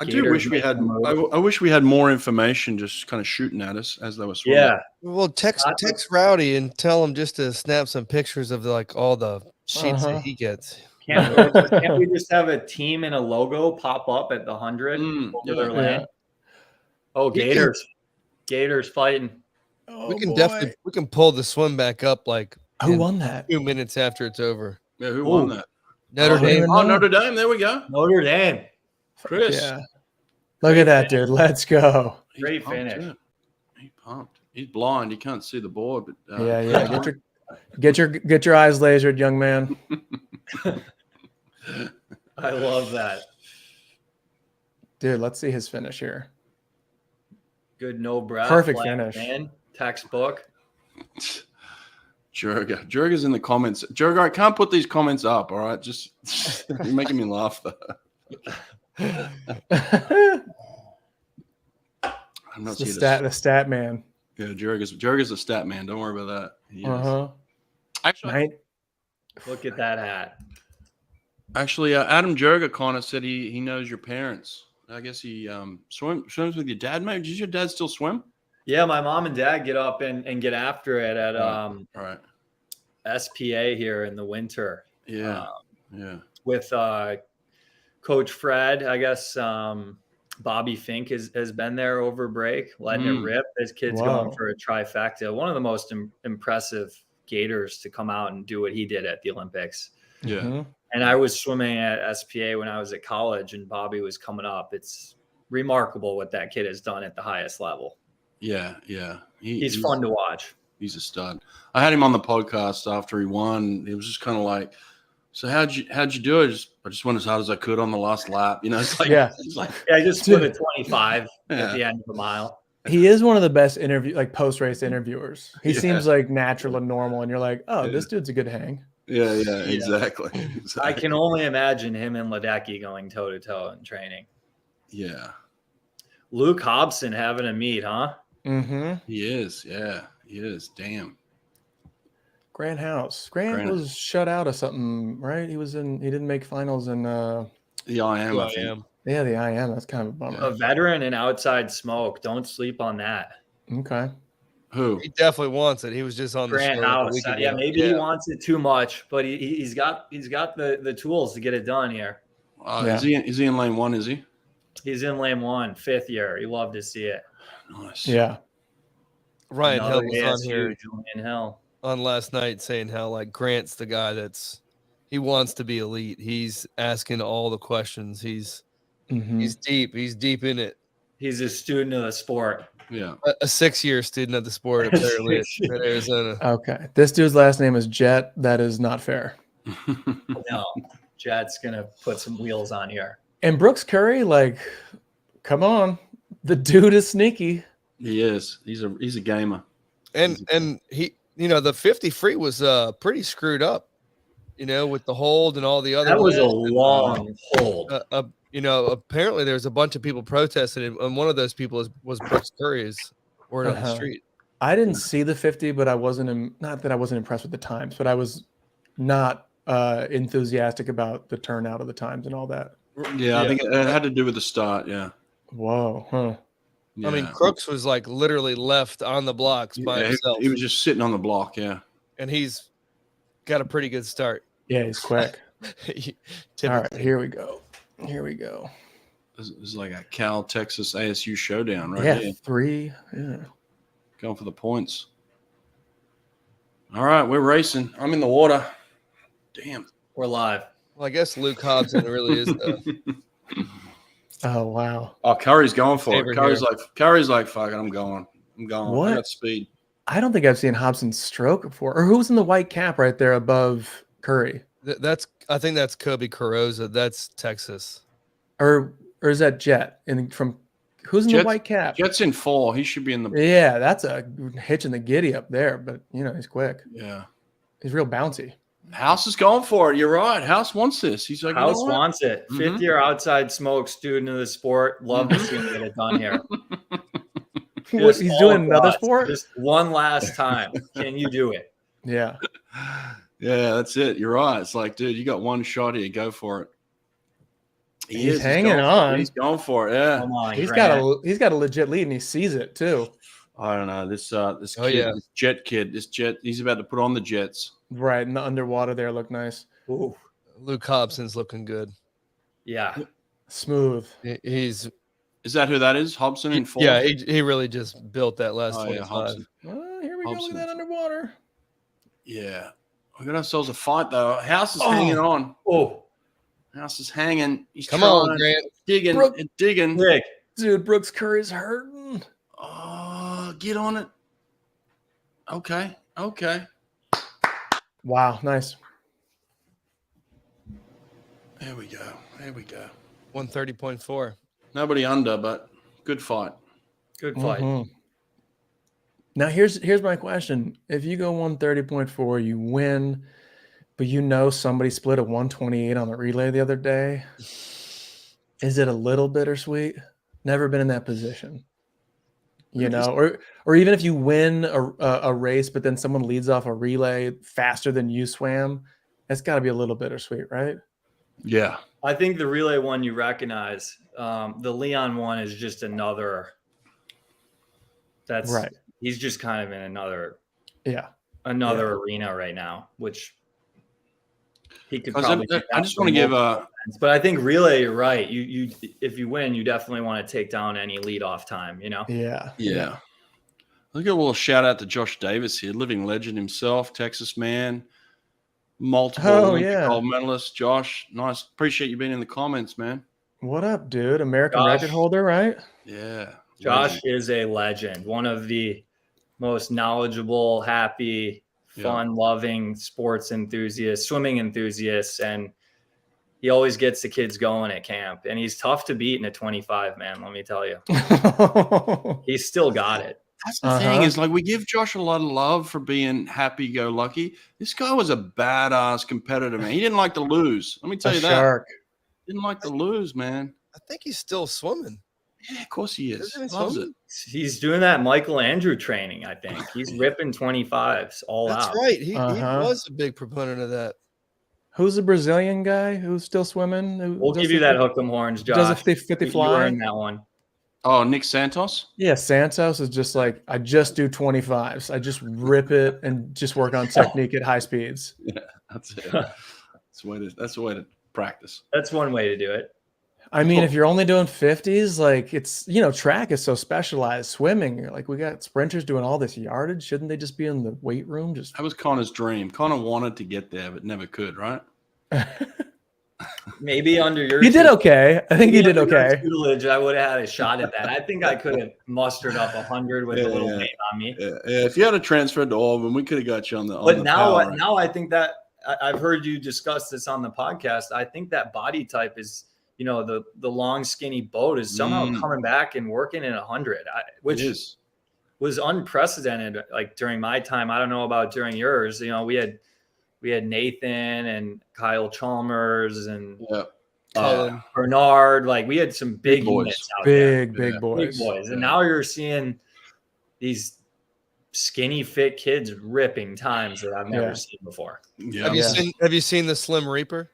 I do wish we had. I wish we had more information just kind of shooting at us as they were swimming. Yeah. Well, text Rowdy and tell him just to snap some pictures of like all the sheets that he gets. Can't we just have a team and a logo pop up at the 100 over their lane? Oh, Gators. Gators fighting. Oh, we can definitely pull the swim back up like who won that? 2 minutes after it's over. Yeah, who won that? Notre Dame. Oh, Notre Dame. There we go. Notre Dame. Chris. Yeah. Look at that, dude. Let's go. Great finish. He's pumped. He's blind. He can't see the board, but yeah. Get your eyes lasered, young man. I love that. Dude, let's see his finish here. Good no breath. Perfect finish. Man. Textbook. Jurga's in the comments. Jurga, I can't put these comments up, all right? Just you're making me laugh though. I'm not the stat man. Yeah, Jurga's a stat man. Don't worry about that. Actually, look at that hat. Actually, Adam Jurga kind of said he knows your parents. I guess he swims with your dad. Maybe does your dad still swim? Yeah, my mom and dad get up and get after it at right. SPA here in the winter. Yeah, with Coach Fred. I guess Bobby Fink has been there over break, letting it rip. His kid's going for a trifecta. One of the most impressive Gators to come out and do what he did at the Olympics. Yeah. Mm-hmm. And I was swimming at SPA when I was at college, and Bobby was coming up. It's remarkable what that kid has done at the highest level. Yeah. He's fun to watch. He's a stud. I had him on the podcast after he won. It was just kind of like, so how'd you do it? I just went as hard as I could on the last lap. You know, it's like, I just put a 25 at the end of the mile. He is one of the best post-race interviewers. He seems like natural and normal, and you're like, oh, this dude's a good hang. Yeah, exactly. I can only imagine him and Ledecky going toe-to-toe in training. Yeah. Luke Hobson having a meet, huh? Mm-hmm. He is. Yeah, he is. Damn. Grant House. Grant was shut out of something, right? He didn't make finals in the IM, I think. Yeah, the IM. That's kind of a bummer. A veteran and outside smoke. Don't sleep on that. Okay. Who? He definitely wants it. He was just on Grant the show. House. Yeah, maybe he wants it too much, but he's got the tools to get it done here. Is he in lane 1? Is he? He's in lane 1, 5th year. He loved to see it. Nice. Yeah. Ryan Hill was on here Julian Hill on last night saying how like Grant's the guy he wants to be elite. He's asking all the questions. He's deep. He's deep in it. He's a student of the sport. Yeah. A 6-year student of the sport apparently at Arizona. Okay. This dude's last name is Jet. That is not fair. No. Jet's gonna put some wheels on here. And Brooks Curry, come on. The dude is sneaky. He is. He's a gamer. And he, the 50 free was pretty screwed up, with the hold and all the other. That was a long hold. Apparently there's a bunch of people protesting, and one of those people was Brooks Curry's word on the street. I didn't see the 50, but I wasn't not that I wasn't impressed with the times, but I was not enthusiastic about the turnout of the times and all that. Yeah, I think it had to do with the start. Yeah. Whoa. Huh. Yeah. I mean, Crooks was literally left on the blocks by himself. He was just sitting on the block. Yeah. And he's got a pretty good start. Yeah, he's quick. All right, here we go. This is like a Cal Texas ASU showdown right Yeah, here. 3. Yeah. Going for the points. All right, we're racing. I'm in the water. Damn. We're live. Well, I guess Luke Hobson really is the Oh wow. Oh, Curry's going for it. Favorite Curry's like, fuck it, I'm going. What? I got speed. I don't think I've seen Hobson stroke before. Or who's in the white cap right there above Curry? I think that's Kobe Carrozza. That's Texas. Or is that Jet? And from who's in the white cap? Jet's in 4. He should be in the. Yeah, that's a hitch in the giddy up there, but he's quick. Yeah. He's real bouncy. House is going for it. You're right. House wants this. He's like, House wants it. Mhm. 5th-year outside smoke student of the sport. Love to see him get it done here. What, he's doing another guts. sport? Just one last time. Can you do it? Yeah. Yeah, that's it. You're right. It's like, dude, you got one shot here. Go for it. He's hanging on. He's going for it. Yeah. Come on, He's Grant. got a legit lead and he sees it too. I don't know. This Oh, kid, yeah. this Jet kid, he's about to put on the Jets. Right. In the underwater there look nice. Ooh. Luke Hobson's looking good. Yeah. Smooth. He's Is that who that is? Hobson in 4? yeah. He really just built that last Oh, yeah, 25. Hobson. Oh, here we go. Look Hobson. at that underwater. Yeah. We got ourselves a fight, though. House is hanging on. Oh, House is hanging. He's Come trying, on, Grant. digging Brooke. and digging. Nick. Dude, Brooks Curry's hurting. Oh, get on it. Okay. Wow, nice. There we go. 130.4. Nobody under, but good fight. Good fight. Mhm. Now here's my question. If you go 130.4, you win, but somebody split a 128 on the relay the other day. Is it a little bittersweet? Never been in that position. Or even if you win a race, but then someone leads off a relay faster than you swam, that's got to be a little bittersweet, right? Yeah. I think the relay one you recognize. The Leon one is just another. That's right. He's just kind of in another Yeah. arena right now, which he could probably. I just want to give but I think relay, you're right. You if you win, you definitely want to take down any lead off time. Yeah. I'll give a little shout out to Josh Davis here, living legend himself, Texas man, multiple Olympic gold medalist. Josh, nice. Appreciate you being in the comments, man. What up, dude? American record holder, right? Yeah. Josh is a legend. One of the most knowledgeable, happy, fun-loving sports enthusiasts, swimming enthusiasts, and he always gets the kids going at camp. And he's tough to beat in a 25, man, let me tell you. He's still got it. That's the thing is, like, we give Josh a lot of love for being happy-go-lucky. This guy was a badass competitor, man. He didn't like to lose. Let me tell you that. Shark. Didn't like to lose, man. I think he's still swimming. Yeah, of course he is. Isn't he Loves swimming? it. He's doing that Michael Andrew training, I think. He's ripping 25s all That's out. right. He was a big proponent of that. Who's the Brazilian guy who's still swimming? We'll give you that hook 'em horns, Josh. Does a 50 You fly? earned that one. Oh, Nick Santos? Yeah, Santos is just like, I just do 25s. I just rip it and just work on technique at high speeds. Yeah, that's it. That's the way to practice. That's one way to do it. I mean, if you're only doing 50s, like it's, track is so specialized. Swimming, like we got sprinters doing all this yardage. Shouldn't they just be in the weight room? That was Connor's dream. Connor wanted to get there, but never could, right? Maybe under your He did okay. I think he did okay. Tutelage, I would have had a shot at that. I think I could have mustered up 100 with a little weight on me. Yeah, if you had a transfer to Auburn, we could have got you on the. But now I think that I've heard you discuss this on the podcast. I think that body type is, the long skinny boat is somehow coming back and working in 100, which was unprecedented. Like during my time, I don't know about during yours. We had Nathan and Kyle Chalmers and Bernard. Like we had some big units out there. Big boys. And now you're seeing these skinny fit kids ripping times that I've never seen before. Yeah. Have you seen the Slim Reaper?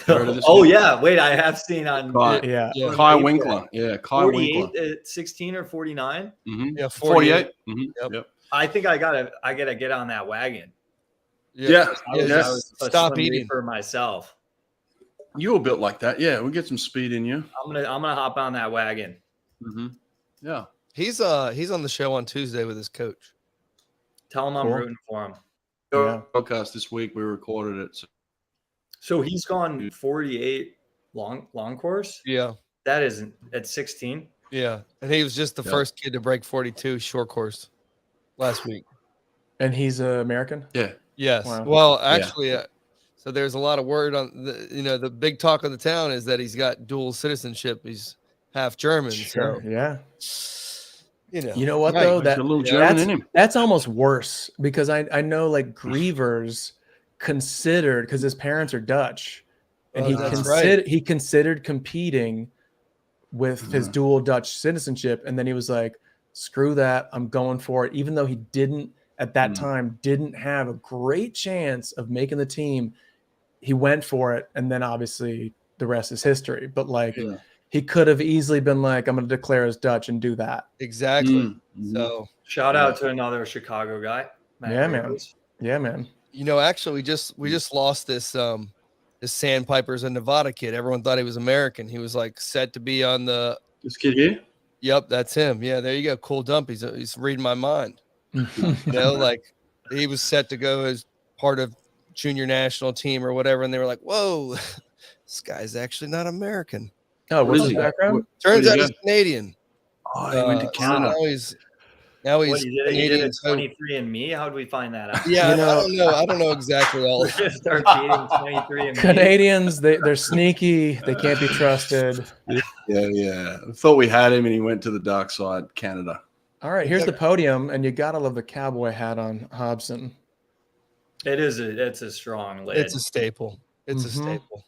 Oh yeah. Wait, I have seen on Kai Winkler. Yeah, Kai 48 Winkler. at 16 or 49. Mm-hmm. Yeah, 48. Mm-hmm. Yep. I think I gotta get on that wagon. Yeah. I was Stop a swim eating for myself. You were built like that. Yeah, we'll get some speed in you. I'm gonna hop on that wagon. Mm-hmm. Yeah. He's on the show on Tuesday with his coach. Tell him I'm Cool. rooting for him. Yeah. Podcast this week. We recorded it. So he's gone 48 long course. Yeah. That isn't at 16. Yeah. And he was just the first kid to break 42 short course last week. And he's American? Yeah. Yes. Wow. Well, actually, so there's a lot of word on the big talk of the town is that he's got dual citizenship. He's half German. Sure. So, Yeah. you know what right, though? There's That a little German in him. that's almost worse because I know like Grievers considered because his parents are Dutch, and he considered competing with his dual Dutch citizenship, and then he was like, "Screw that, I'm going for it." Even though he didn't at that time didn't have a great chance of making the team, he went for it, and then obviously the rest is history. But like. Yeah. He could have easily been like, I'm going to declare as Dutch and do that. Exactly. Mm-hmm. So shout out to another Chicago guy. Yeah, man. Yeah, man. Actually, we just lost this Sandpipers in Nevada kid. Everyone thought he was American. He was like set to be on the. This kid here. Yep, that's him. Yeah, there you go. Cool dump. He's reading my mind. Like he was set to go as part of junior national team or whatever, and they were like, "Whoa, this guy's actually not American." Oh, what's his he? background? Turns out he's Canadian. Oh, he went to Canada. So now he's He did a 23andMe. How do we find that out? Yeah, I don't know exactly all. We're gonna start feeding 23andMe. Canadians, they're sneaky. They can't be trusted. Yeah. I thought we had him, and he went to the dark side, Canada. All right, here's the podium, and you gotta love the cowboy hat on Hobson. It's a strong lid. It's a staple. It's a staple.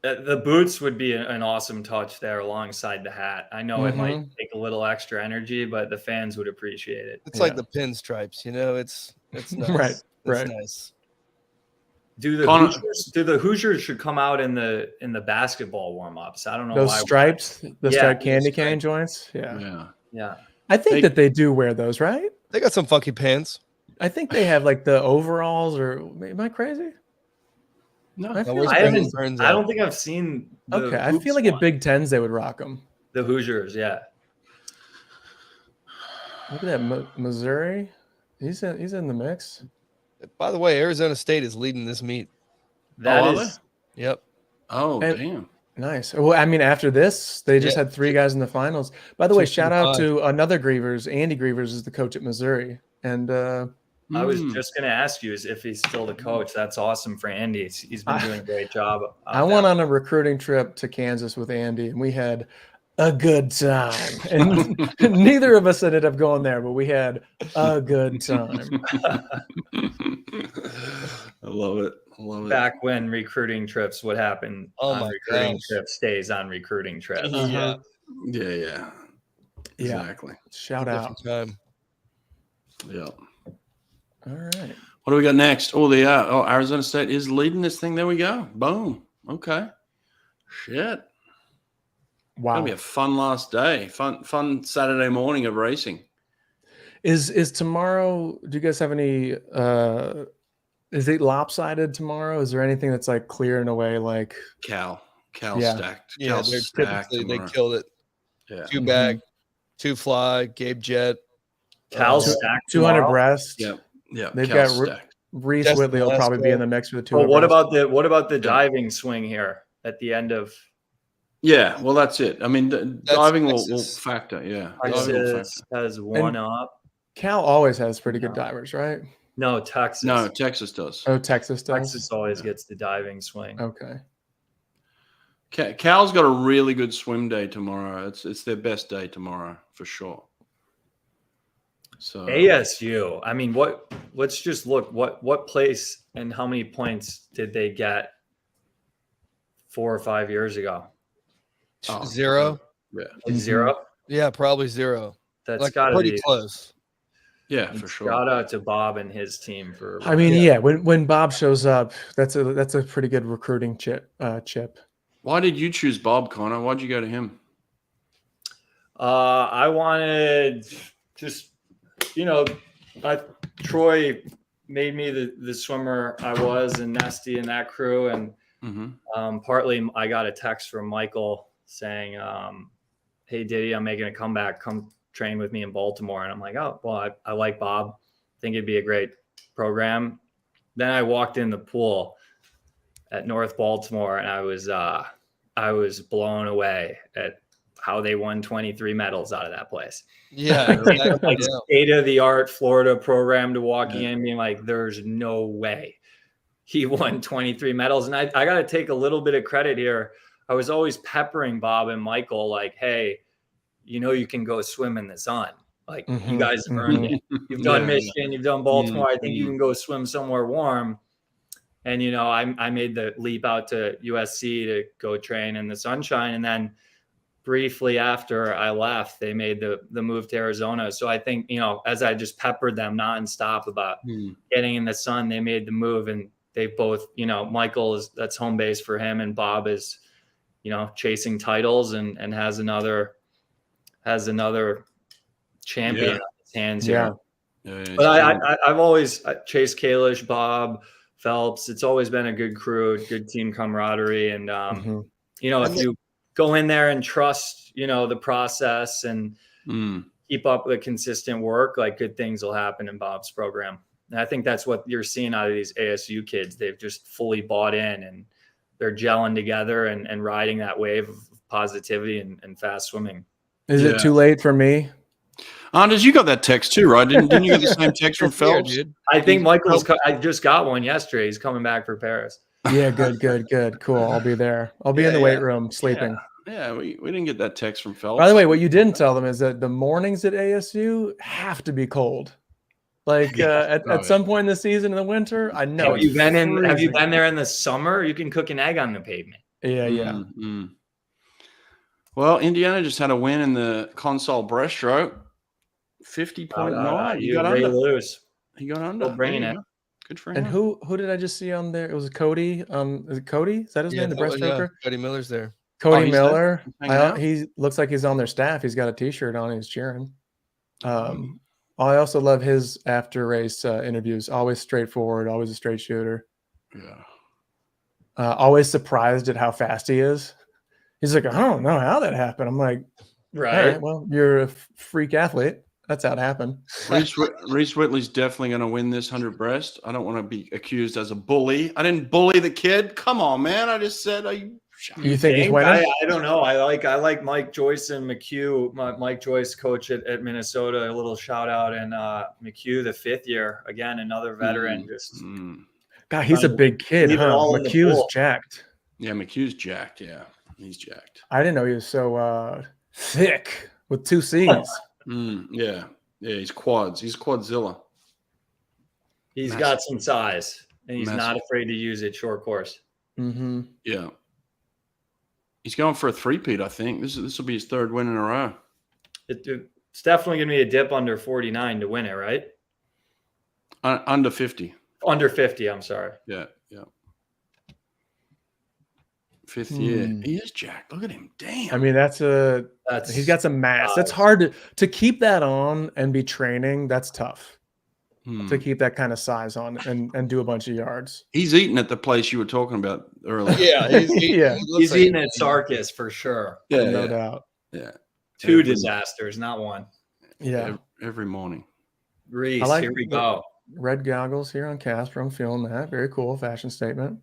The boots would be an awesome touch there alongside the hat. I know it might take a little extra energy, but the fans would appreciate it. It's like the pinstripes, it's nice. Right. It's nice. Do the Hoosiers should come out in the basketball warm-ups? I don't know those why. stripes, striped candy striped. cane joints. Yeah. I think that they do wear those, right? They got some funky pants. I think they have like the overalls, or am I crazy? No, I feel I like don't think I've seen. Okay, I feel like at Big Tens they would rock them. The Hoosiers, yeah. Look at that, Missouri. He's in the mix. By the way, Arizona State is leading this meet. That is. Yep. Oh, damn. Nice. Well, I mean, after this, they just had 3 guys in the finals. By the way, shout out to another Grievers. Andy Grievers is the coach at Missouri, and I was just going to ask you if he's still the coach. That's awesome for Andy. He's been doing a great job. I went on a recruiting trip to Kansas with Andy, and we had a good time. And neither of us ended up going there, but we had a good time. I love it. Back when recruiting trips would happen on recruiting trips stays on recruiting trips. Yeah. Exactly. Shout out. Time. Yeah. All right. What do we got next? Arizona State is leading this thing. There we go. Boom. Okay. Shit. Wow. Gonna be a fun last day. Fun Saturday morning of racing. Is tomorrow? Do you guys have any? Is it lopsided tomorrow? Is there anything that's like clearing away? Like Cal Yeah. stacked. Yeah, Cal's they're stacked typically tomorrow. they killed it. Yeah. 2 bag, 2 fly, Gabe Jet. Cal stacked 200 tomorrow? breast. Yeah. They've Cal's got stacked. Reese Just Whitley will last probably be row. in the mix for the 200. Well, what about the diving swing here at the end of Yeah, well, that's it. I mean, diving will Texas. factor. Yeah, diving will Texas factor. has one up? Cal always has pretty good divers, right? No, Texas. No, Texas does. Oh, Texas does. Texas always gets the diving swing. Okay. Cal's got a really good swim day tomorrow. It's their best day tomorrow for sure. So ASU. I mean, let's just look what place and how many points did they get 4 or 5 years ago? 0. Yeah, Like 0? Yeah, probably 0. That's Like got to pretty be close. yeah, for sure. Shout out to Bob and his team for. I mean, yeah. When Bob shows up, that's a pretty good recruiting chip. Why did you choose Bob, Connor? Why'd you go to him? I wanted just, Troy made me the swimmer I was, and Nesty and that crew, and Partly, I got a text from Michael saying, "Hey, Diddy, I'm making a comeback. Come train with me in Baltimore." And I'm like, "Oh, well, I like Bob. Think it'd be a great program." Then I walked in the pool at North Baltimore, and I was blown away at how they won 23 medals out of that place. Yeah, exactly. Like state of the art Florida program to walking in, being like, "There's no way he won 23 medals." And I got to take a little bit of credit here. I was always peppering Bob and Michael, like, "Hey, you can go swim in the sun. Like, you guys have earned it. You've done Michigan, you've done Baltimore. I think you can go swim somewhere warm." And, I made the leap out to USC to go train in the sunshine. And then briefly after I left, they made the move to Arizona. So I think, as I just peppered them nonstop about getting in the sun, they made the move. And they both, Michael that's home base for him. And Bob is, chasing titles and has another champion on his hands here. But I've always Chase Kalish, Bob, Phelps. It's always been a good crew, good team camaraderie. And, if you go in there and trust, the process and keep up the consistent work, like, good things will happen in Bob's program. And I think that's what you're seeing out of these ASU kids. They've just fully bought in and they're gelling together and riding that wave of positivity and fast swimming. Is it too late for me? Anders, you got that text too, right? Didn't you get the same text from Phelps? I think I just got one yesterday. He's coming back for Paris. Yeah, good. Cool. I'll be there. I'll be in the weight room sleeping. Yeah, we didn't get that text from Phelps. By the way, what you didn't tell them is that the mornings at ASU have to be cold. Like at some point in the season in the winter, I know. Have you been there in the summer? You can cook an egg on the pavement. Yeah. Well, Indiana just had a win in the console breaststroke. 50.9. You got under. Lose. He got under. Still bringing it. Good for him. And who did I just see on there? It was Cody. Is it Cody? Is that his name? The breaststroker? Cody Miller's there. Cody Miller. He looks like he's on their staff. He's got a T-shirt on. He's cheering. I also love his after race interviews. Always straightforward. Always a straight shooter. Yeah. Always surprised at how fast he is. He's like, I don't know how that happened. I'm like, right. Well, you're a freak athlete. That's how it happened. Reese Whitley's definitely going to win this 100 breast. I don't want to be accused as a bully. I didn't bully the kid. Come on, man. I just said, you think he's winning? I don't know. I like Mike Joyce and McHugh. Mike Joyce, coach at Minnesota. A little shout out, and McHugh, the 5th year, again, another veteran. God, he's a big kid. Huh? McHugh's jacked. Yeah, McHugh's jacked. Yeah, he's jacked. I didn't know he was so thick with 2 C's. Yeah, he's quads. He's quadzilla. He's got some size, and he's not afraid to use it short course. Yeah. He's going for a 3-peat, I think. This will be his 3rd win in a row. It's definitely going to be a dip under 49 to win it, right? Under 50. Under 50, I'm sorry. Yeah. 5th year. He is jacked. Look at him. Damn. I mean, he's got some mass. That's hard to keep that on and be training. That's tough. To keep that kind of size on and do a bunch of yards. He's eating at the place you were talking about earlier. Yeah, he's eating at Sarkis for sure. Yeah, no doubt. Yeah, 2 disasters, not 1. Yeah, every morning. Reese, here we go. Red goggles here on Casper. I'm feeling that. Very cool fashion statement.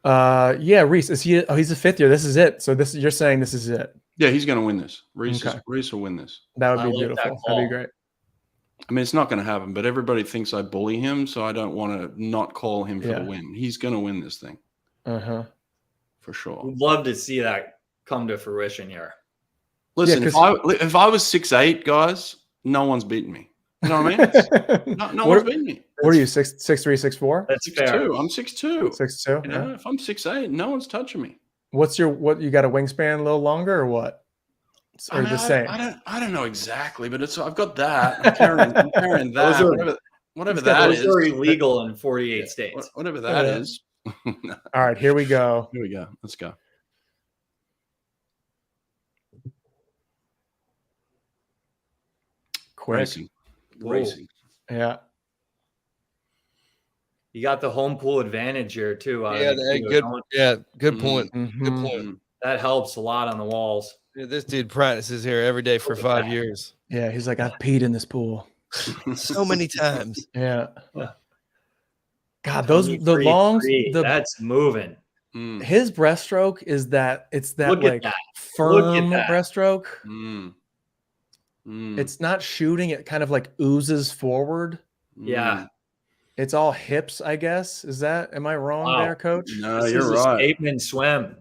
Reese, is he? Oh, he's a 5th year. This is it. So you're saying this is it? Yeah, he's going to win this. Reese will win this. That would be beautiful. That'd be great. I mean, it's not going to happen, but everybody thinks I bully him, so I don't want to not call him for the win. He's going to win this thing. For sure. We'd love to see that come to fruition here. Listen, if I was 6'8", guys, no one's beating me. You know what I mean? No one's beating me. What are you, 6'3", 6'4"? That's 6'2". fair. I'm 6'2". 6'2". You know, if I'm 6'8", no one's touching me. What you got a wingspan a little longer or what? Or the same? I don't know exactly, but I've got that. I'm carrying that. Whatever that is. Those are illegal in 48 states. Whatever that is. All right, here we go. Here we go. Let's go. Quick. Racing. Yeah. You got the home pool advantage here too. Yeah, good point. Mhm. Good point. That helps a lot on the walls. Yeah, this dude practices here every day for 5 years. Yeah, he's like, I've peed in this pool so many times. Yeah. God, that's moving. His breaststroke is that it's that Look like at that. firm breaststroke. Mm. It's not shooting, it kind of like oozes forward. Yeah. It's all hips, I guess. Am I wrong there, coach? No, this you're is right. A statement swim.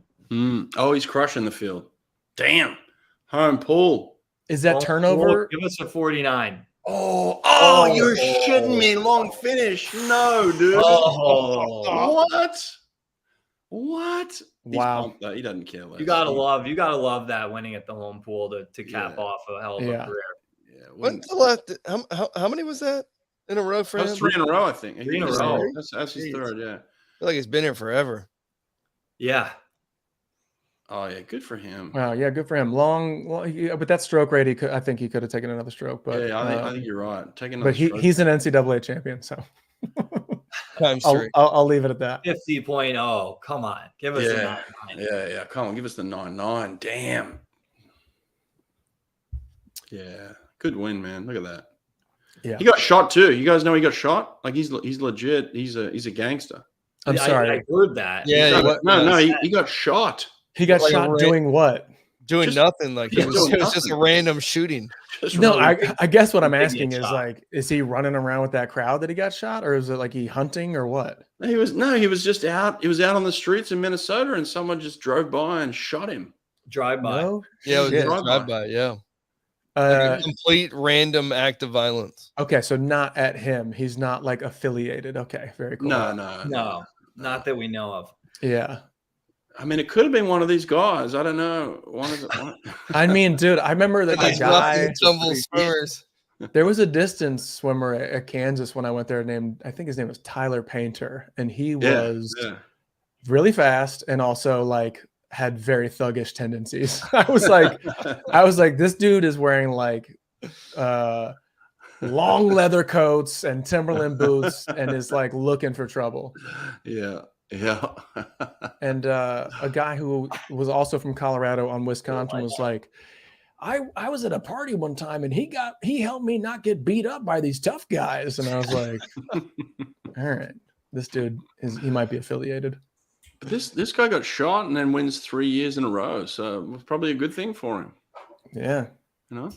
Oh, he's crushing the field. Damn. Home pool. Is that turnover? Give us a 49. Oh, you're shitting me. Long finish. No, dude. What? Wow. He doesn't care less. You gotta love that winning at the home pool to cap off a hell of a career. Yeah. When's the last? How many was that in a row for him? That's 3 in a row, I think. 3 in a row. That's his third, yeah. I feel like he's been here forever. Yeah. Oh, yeah. Good for him. Wow. Yeah. Good for him. But that stroke rate, I think he could have taken another stroke. But yeah, I think you're right. Taking another but he's an NCAA champion, so Times 3. I'll leave it at that. 50.0. Come on. Give us a 9. Yeah. Come on. Give us the 9-9. Damn. Yeah. Good win, man. Look at that. Yeah. He got shot too. You guys know he got shot? Like he's legit. He's a gangster. I'm sorry. I heard that. Yeah. He got shot. He got shot doing what? Doing nothing. Like it was just a random shooting. I guess what I'm asking is like, is he running around with that crowd that he got shot, or is it like he hunting or what? He was just out. He was out on the streets in Minnesota, and someone just drove by and shot him. Drive by. No? Yeah, it was drive by. Yeah. Like a complete random act of violence. Okay, so not at him. He's not like affiliated. Okay, very cool. No, not that we know of. Yeah. I mean, it could have been one of these guys. I don't know. I mean, dude, I remember that the guy. Swimmers. There was a distance swimmer at Kansas when I went there I think his name was Tyler Painter, and he was really fast and also like had very thuggish tendencies. I was like, this dude is wearing like long leather coats and Timberland boots and is like looking for trouble. Yeah. And a guy who was also from Colorado on Wisconsin was like, I was at a party one time and he helped me not get beat up by these tough guys. And I was like, all right, this dude he might be affiliated. But this guy got shot and then wins 3 years in a row. So it was probably a good thing for him. Yeah. You know?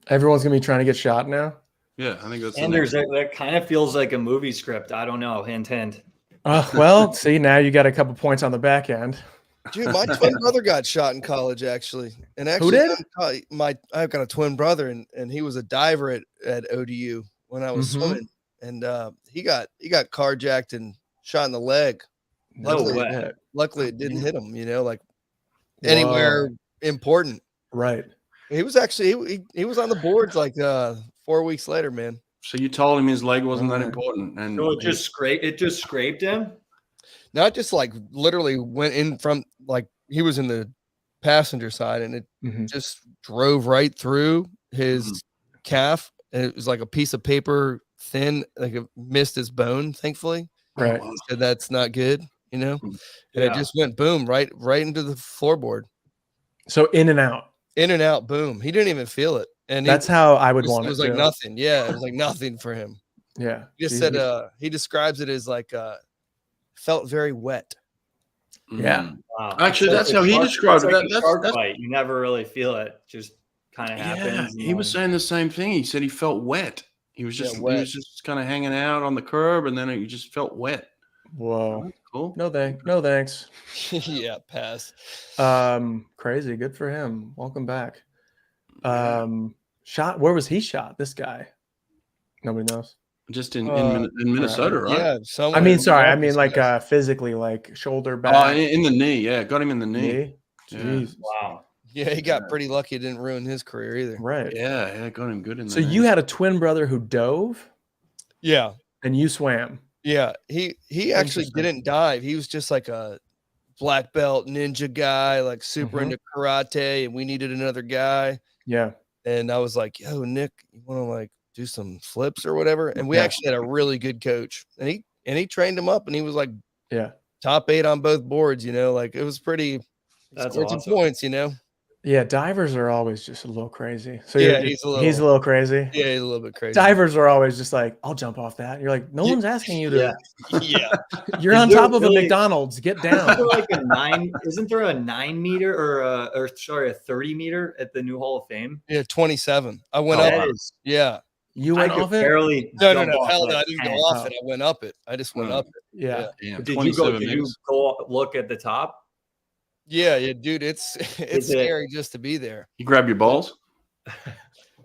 Everyone's gonna be trying to get shot now. Yeah, I think that's that kind of feels like a movie script. I don't know. Hint, hint. Well, see, now you got a couple points on the back end. Dude, my twin brother got shot in college, actually. And actually, who did? I've got a twin brother, and he was a diver at ODU when I was swimming, and he got carjacked and shot in the leg. Luckily, it didn't hit him. You know, like anywhere important. Right. He was actually he was on the boards like 4 weeks later, man. So you told him his leg wasn't that important, and so it just scraped him. Not just like literally went in from like he was in the passenger side, and it just drove right through his calf, and it was like a piece of paper thin, like it missed his bone. Thankfully, right. So that's not good, you know. And it just went boom right into the floorboard. So in and out, boom. He didn't even feel it. And that's how I would want it. It was like nothing. Yeah, it was like nothing for him. Yeah. He just said he describes it as like felt very wet. Yeah. Wow. Actually, that's how he described it. That's fight. You never really feel it. Just kind of happens. He was saying the same thing. He said he felt wet. He was just kind of hanging out on the curb, and then he just felt wet. Whoa. Oh, cool. No thanks. Yeah, pass. Crazy. Good for him. Welcome back. Shot. Where was he shot? This guy. Nobody knows. Just in Minnesota, right? Yeah. I mean, sorry. I mean, like physically, like shoulder back. Oh, in the knee. Yeah, got him in the knee. Jeez. Wow. Yeah, he got pretty lucky. It didn't ruin his career either. Right. Yeah, got him good in the So knee. you had a twin brother who dove? Yeah. And you swam? Yeah. He actually didn't dive. He was just like a black belt ninja guy, like super into karate, and we needed another guy. Yeah. And I was like, yo, Nick, you want to like do some flips or whatever? And we actually had a really good coach, and and he trained him up, and he was like Yeah. top 8 on both boards. Like it was pretty. That's scored some awesome. points. Yeah, divers are always just a little crazy. So Yeah, he's he's a little crazy. Yeah, he's a little bit crazy. Divers are always just like, I'll jump off that. You're like, no one's asking you to. Yeah. You're Is on there top of a really- McDonald's. Get Isn't there down. like a 9? Isn't there a 9 meter or a 30 meter at the new Hall of Fame? Yeah, 27. I went That up. is- Yeah. You I went could off it? barely. No, jump off hell no. that I didn't go 10. off it. I went up it. I just went up it. Yeah. Damn, Did you 27 Did you meters. go look at the top? Yeah, dude. It's it- scary just to be there, You grab your balls.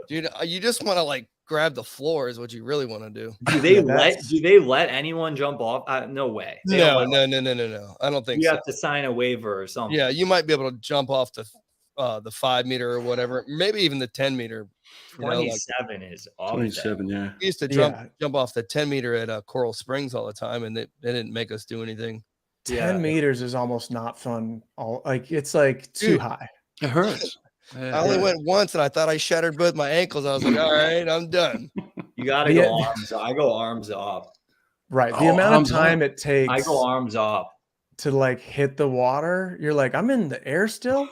dude. You just want to like grab the floor is what you really want to do. Do they Yeah, let that's- Do they let anyone jump off? No way. They don't No. let- I don't think You so. have to sign a waiver or something. Yeah, you might be able to jump off the 5 meter or whatever, maybe even the 10 meter. 27 is off. 27, yeah. We used to Yeah. jump off the 10 meter at Coral Springs all the time, and they didn't make us do anything. 10 meters is almost not fun. It's like too Dude. high. It hurts. I only went once, and I thought I shattered both my ankles. I was like, all right, I'm done. You gotta Yeah. go arms. I go arms up. Right. The Oh, amount of arms time up. it takes I go arms up. to like hit the water, you're like, I'm in the air still.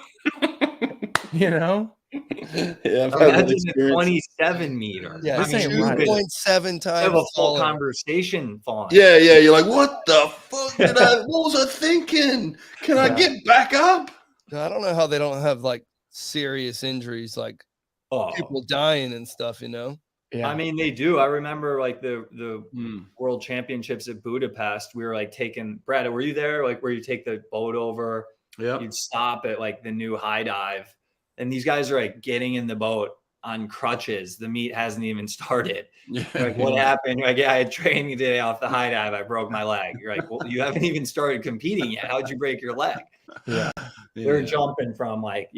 You know? Yeah, Imagine a 27 meter. Yeah, This ain't right. 2.7 I times. have a full taller. conversation falling. Yeah, you're like, what the fuck what was I thinking? Can I Yeah. get back up? I don't know how they don't have like serious injuries, like Oh, people dying and stuff. Yeah. I mean, they do. I remember like the Mm. World Championships at Budapest. We were like taking Brad. Were you there? Like where you take the boat over? Yep. You'd stop at like the new high dive, and these guys are like getting in the boat on crutches. The meet hasn't even started. Yeah. You're like, what happened? You're like, yeah, I had training today off the high dive. I broke my leg. You're like, well, you haven't even started competing yet. How'd you break your leg? yeah. They're Yeah. jumping from like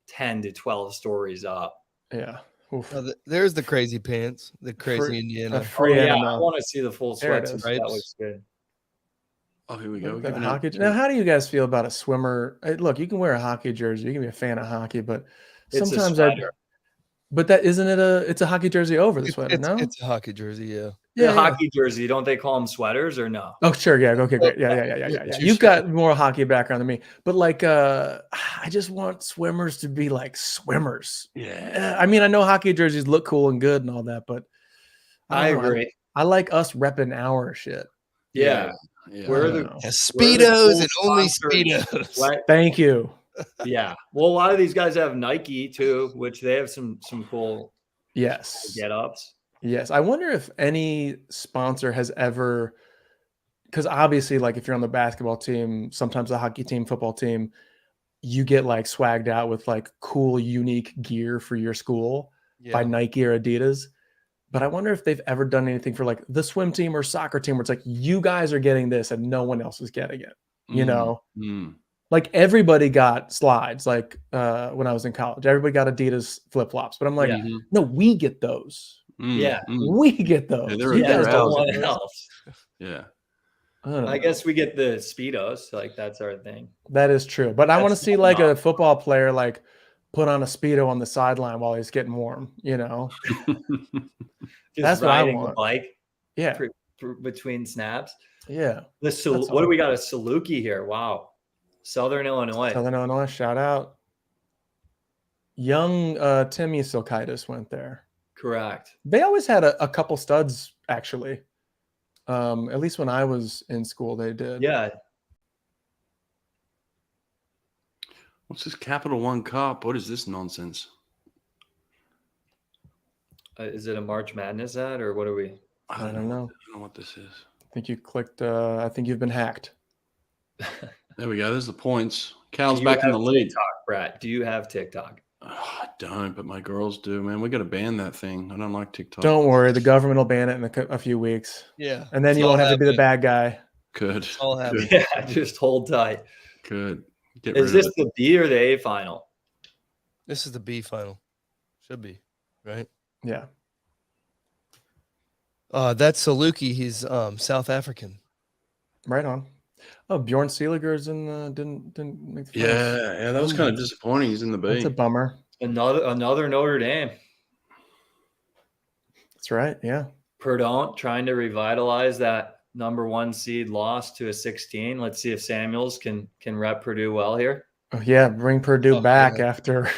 10 to 12 stories up. Yeah. Oof. There's the crazy pants, the crazy Free- Indiana. a free yeah, I animal. want to see the full There it sweatsuit. is. That Stripes. looks good. Oh, here we Look go. at that Giving hockey. out- Now, how do you guys feel about a swimmer? Look, you can wear a hockey jersey. You can be a fan of hockey, but It's a sometimes sweater. but that isn't it it's a hockey jersey over the sweater, no? It's a hockey jersey, yeah. The hockey jersey, don't they call them sweaters or no? Oh, sure, yeah, okay, great, yeah. Touche. You've got more hockey background than me, but like, I just want swimmers to be like swimmers. Yeah. I mean, I know hockey jerseys look cool and good and all that, but I don't know, agree. I like us repping our shit. Yeah. Yeah. Where I are the don't know. Yeah, Where are the Speedos full and only sponsors? Speedos. What? Thank you. Yeah. Well, a lot of these guys have Nike too, which they have some cool Yes. get ups. Yes. I wonder if any sponsor has ever, because obviously, like if you're on the basketball team, sometimes the hockey team, football team, you get like swagged out with like cool, unique gear for your school by Nike or Adidas. But I wonder if they've ever done anything for like the swim team or soccer team where it's like, you guys are getting this and no one else is getting it. You know, like everybody got slides, like when I was in college, everybody got Adidas flip flops, but I'm like, Yeah. no, we get those. Yeah. We get those. Yeah, they're- You they're guys no don't out. get one those. else. Yeah. I don't I know. guess we get the Speedos. Like that's our thing. That is true. But I want to That's see like not- a football player like put on a Speedo on the sideline while he's getting warm, you know? Just That's what I riding want. a bike Yeah. between snaps. Yeah. What all. do we got? A Saluki here. Wow. Southern Illinois. Southern Illinois, shout out. Young Timmy Silkaitis went there. Correct. They always had a couple studs, actually. At least when I was in school, they did. Yeah. What's this Capital One Cup? What is this nonsense? Is it a March Madness ad or what are we? I don't know. I don't know what this is. I think you clicked. I think you've been hacked. There we go. There's the points. Cal's Do you back in have the lead. TikTok, Brett? Do you have TikTok? Oh, I don't, but my girls do, man. We got to ban that thing. I don't like TikTok. Don't worry, the government will ban it in a few weeks, Yeah. and then It's you all won't have to be the happening. bad guy. Good. It's all happening. Good. Yeah, just hold tight. Good. Get Is rid this of it. the B or the A final? This is the B final. Should be, right? Yeah. That's Saluki. He's South African. Right on. Oh, Bjorn Seeliger's in didn't make the finals. Yeah, that was kind of disappointing. He's in the B. That's a bummer. Another Notre Dame. That's right. Yeah. Perdon't trying to revitalize that #1 seed lost to a 16. Let's see if Samuels can rep Purdue well here. Oh, yeah, bring Purdue back yeah. after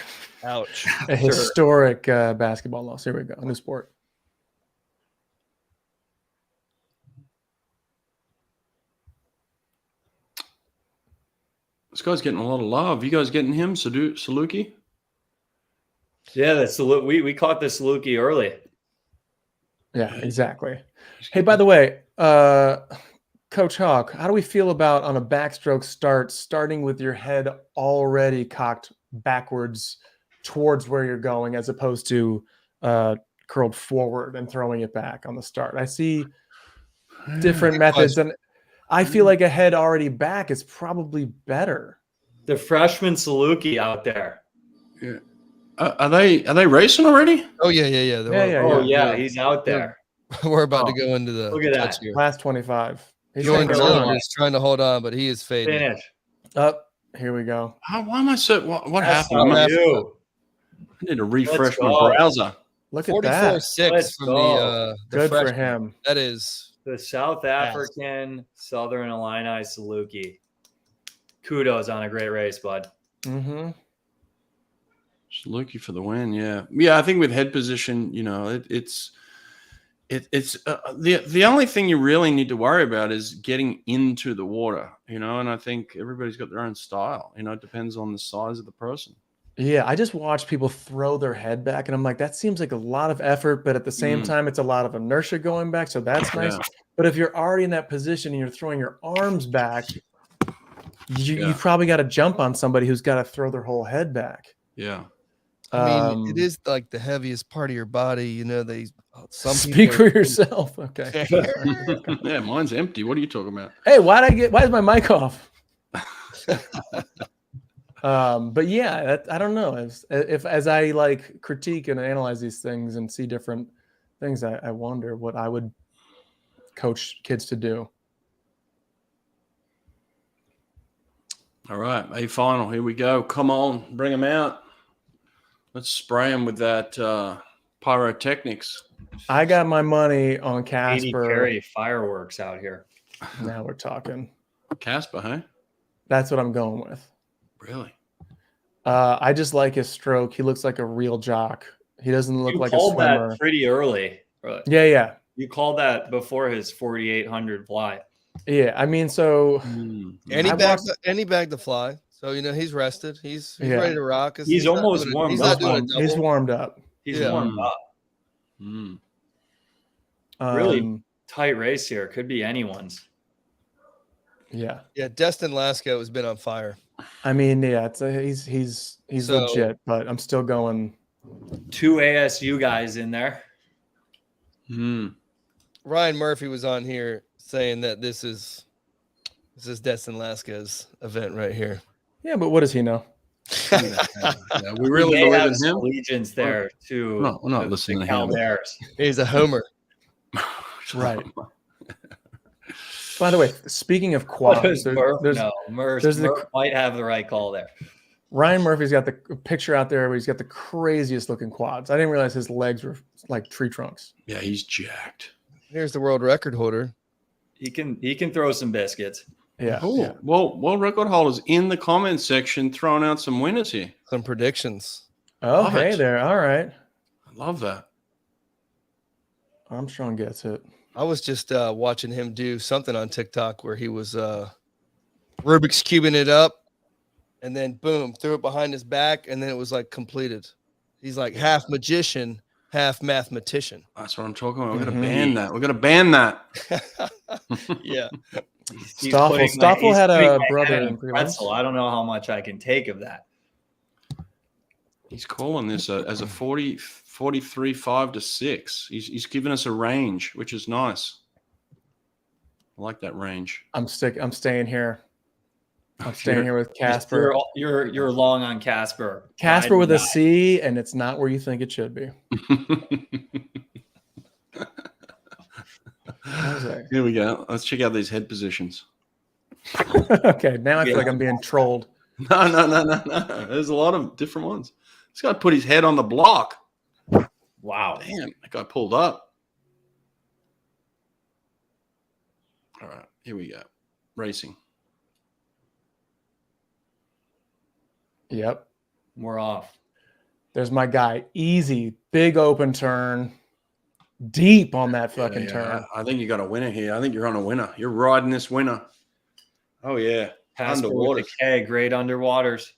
Ouch. a historic basketball loss. Here we go. New sport. This guy's getting a lot of love. You guys getting him, Saluki? Yeah, that's we caught the Saluki early. Yeah, exactly. Hey, by the way, Coach Hawk, how do we feel about on a backstroke starting with your head already cocked backwards towards where you're going, as opposed to curled forward and throwing it back on the start? I see different methods, and I feel like a head already back is probably better. The freshman Saluki out there. Yeah. Are they racing already? Oh yeah. Yeah, he's out there. We're about to go into the Look at that. touch here. Last 25. He's Jordan trying to is trying to hold on, but he is fading. Finish. up. Here we go. Why am I so? What That's happened? how I you. need to refresh Let's my go. browser. Look at that. 44-6 Let's from go. the Good for freshman. him. That is The South African Southern Illini Saluki. Kudos on a great race, bud. Mm-hmm. Saluki for the win. Yeah. I think with head position, it's the only thing you really need to worry about is getting into the water, and I think everybody's got their own style. It depends on the size of the person. Yeah, I just watch people throw their head back, and I'm like, that seems like a lot of effort, but at the same time, it's a lot of inertia going back, so that's nice. Yeah. But if you're already in that position and you're throwing your arms back, you probably got to jump on somebody who's got to throw their whole head back. Yeah. I mean, it is like the heaviest part of your body. Some Speak people for yourself. Okay. Yeah, mine's empty. What are you talking about? Hey, why is my mic off? But yeah, I don't know. As I like critique and analyze these things and see different things, I wonder what I would coach kids to do. All right, A final. Here we go. Come on, bring them out. Let's spray them with that pyrotechnics. I got my money on Katy Casper. Perry fireworks out here. Now we're talking. Casper, hey? That's what I'm going with. Really? I just like his stroke. He looks like a real jock. He doesn't look You like a called swimmer. that pretty early. Yeah. You called that before his 4,800 fly. Yeah. I mean, so and he bagged the fly. So he's rested. He's ready to rock. He's almost warmed he's up. He's warmed up. He's warmed up. Really tight race here. Could be anyone's. Yeah. Yeah. Destin Lasco has been on fire. I mean, yeah, he's legit, but I'm still going. 2 ASU guys in there. Ryan Murphy was on here saying that this is Destin Lasco's event right here. Yeah, but what does he know? Yeah, we really believe in him. Allegiance there to No, we're not listening to him. Bears. He's a homer. Right. By the way, speaking of quads, Murph might have the right call there. Ryan Murphy's got the picture out there where he's got the craziest looking quads. I didn't realize his legs were like tree trunks. Yeah, he's jacked. Here's the world record holder. He can throw some biscuits. Yeah. Cool. Yeah. Well, record holders in the comments section throwing out some winners here. Some predictions. Oh, Love hey it. there. All right. I love that. Armstrong gets it. I was just watching him do something on TikTok where he was Rubik's cubing it up and then boom, threw it behind his back and then it was like completed. He's like half magician, half mathematician. That's what I'm talking about. We're gonna ban that. We're gonna ban that. Yeah. Stoffel had a brother in pretzel. I don't know how much I can take of that. He's calling this as a 43 5 to 6. He's giving us a range, which is nice. I like that range. I'm staying here. I'm staying here with Casper. You're long on Casper. Casper with a C, and it's not where you think it should be. Here we go. Let's check out these head positions. Okay, now I feel like I'm being trolled. No. There's a lot of different ones. This guy put his head on the block. Wow. Damn, that guy pulled up. All right, here we go. Racing. Yep. We're off. There's my guy. Easy, big open turn, deep on that fucking turn. I think you got a winner here. I think you're on a winner. You're riding this winner. Oh yeah, Casper underwater. with the K, great underwaters.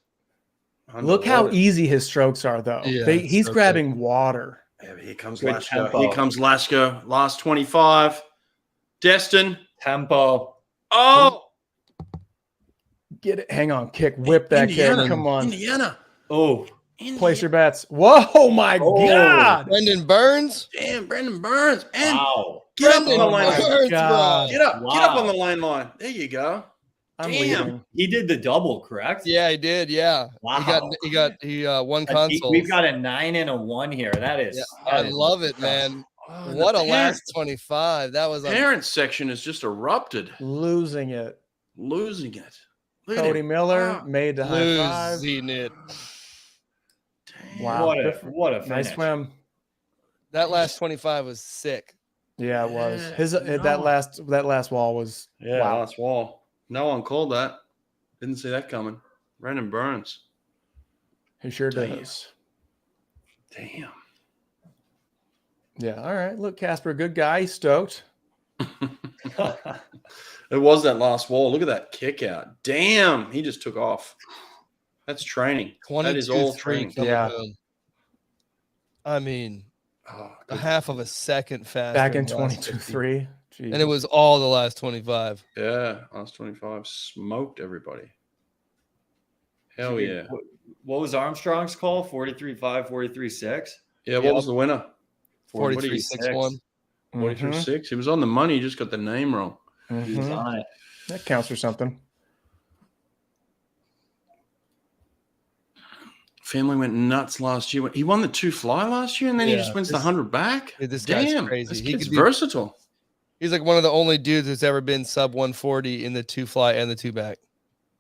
Look how easy his strokes are, though. Yeah, He's so grabbing water. Yeah, here comes Good Lashko. tempo. Here comes Lashko. Last 25. Destin. Tempo. Oh, Get it. Hang on. Kick. Whip that Indiana. kick. Come on. Indiana. Oh, Place your bets. Whoa, my God. Brendan Burns. Damn, Brendan Burns. And wow. get up on the Brendan lane line. Burns, God. bro. Get up. Get up Wow. on the lane line. There you go. I'm Damn. leaving. He did the double, correct? Yeah, he did. Yeah. Wow. He won consoles. We've got a 9 and a 1 here. That is. Yeah, I love it, man. Oh, What the a last 25. That was parents section has just erupted. Losing it. Losing it. Look at Cody him. Miller Wow. made the high five. losing it. Damn. Wow. What a finish. Nice swim. That last 25 was sick. Yeah, it was. Yeah, His no. that last wall was Yeah, wow. last wall. No one called that. Didn't see that coming. Brendan Burns. He sure Damn. does. Damn. Yeah. All right. Look, Casper, good guy. He's stoked. It was that last wall. Look at that kick out. Damn, he just took off. That's training. That is all 22-3 training. coming Yeah. home. I mean, Oh, a good. half of a second faster. Back in than the last 22-3. and it was all the last 25. Yeah, last 25 smoked everybody. Hell yeah. What was Armstrong's call? 43.5, 43.6? Yeah, what Yep. was the winner? 43-6-1. 43-6. He was on the money. He just got the name wrong. He was Mhm. on it. That counts for something. Family went nuts last year. He won the 2 fly last year, and then he Yeah, just wins the this- 100 back. Yeah, this guy's Damn, crazy. This He kid's could be- versatile. He's like one of the only dudes that's ever been sub 140 in the 2 fly and the 2 back.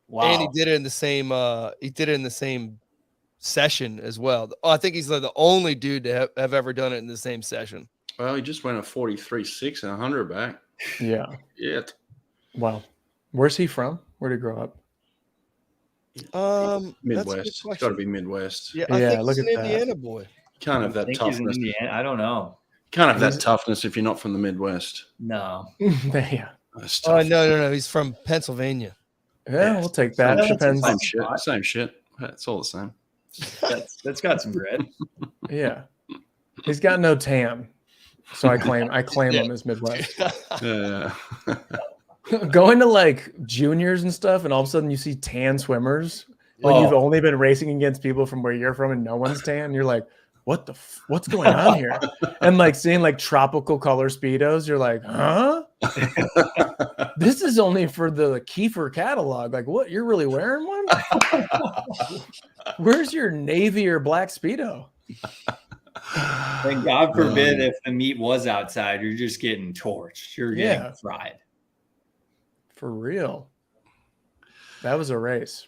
Wow. And he did it in the same session as well. I think he's like the only dude to have ever done it in the same session. Well, he just went a 43-6 and 100 back. Yeah. Yeah. Wow. Where's he from? Where'd he grow up? That's a good Midwest. It's got to question. be Midwest. Yeah, Yeah, I think look he's at an that. Indiana boy. Can't have I that think he's in toughness. Indiana. I don't know. Can't have that He's- toughness if you're not from the Midwest. No. Yeah. That's Oh tough. no. He's from Pennsylvania. Yeah, we'll take that. That's Depends. Same shit. Same shit. It's all the same. That's got some grit. Yeah. He's got no tan. So I claim Yeah. him as Midwest. Yeah. Going to like juniors and stuff, and all of a sudden you see tan swimmers when Oh. you've only been racing against people from where you're from and no one's tan. You're like, what's going on here? And like seeing like tropical color speedos, you're like, huh? This is only for the Kiefer catalog. Like, what? You're really wearing one? Where's your navy or black speedo? And God forbid if the meat was outside, you're just getting torched. You're getting Yeah. fried. For real. That was a race.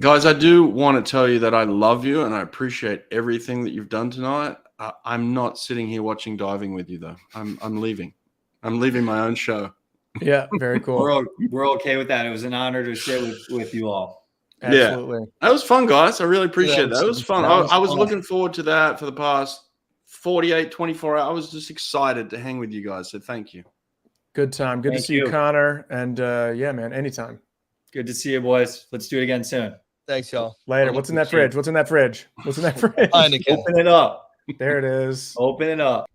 Guys, I do want to tell you that I love you and I appreciate everything that you've done tonight. I'm not sitting here watching diving with you, though. I'm leaving. I'm leaving my own show. Yeah, very cool. We're okay with that. It was an honor to sit with you all. Absolutely. That was fun, guys. I really appreciate that. It was fun. that was I was fun. looking forward to that for the past 48, 24 hours. I was just excited to hang with you guys. So thank you. Good time. Good to Thank see you, you. Connor. And yeah, man, anytime. Good to see you, boys. Let's do it again soon. Thanks, y'all. Later. What's in that fridge? What's in that fridge? What's in that fridge? Heineken. Open it up. There it is. Open it up.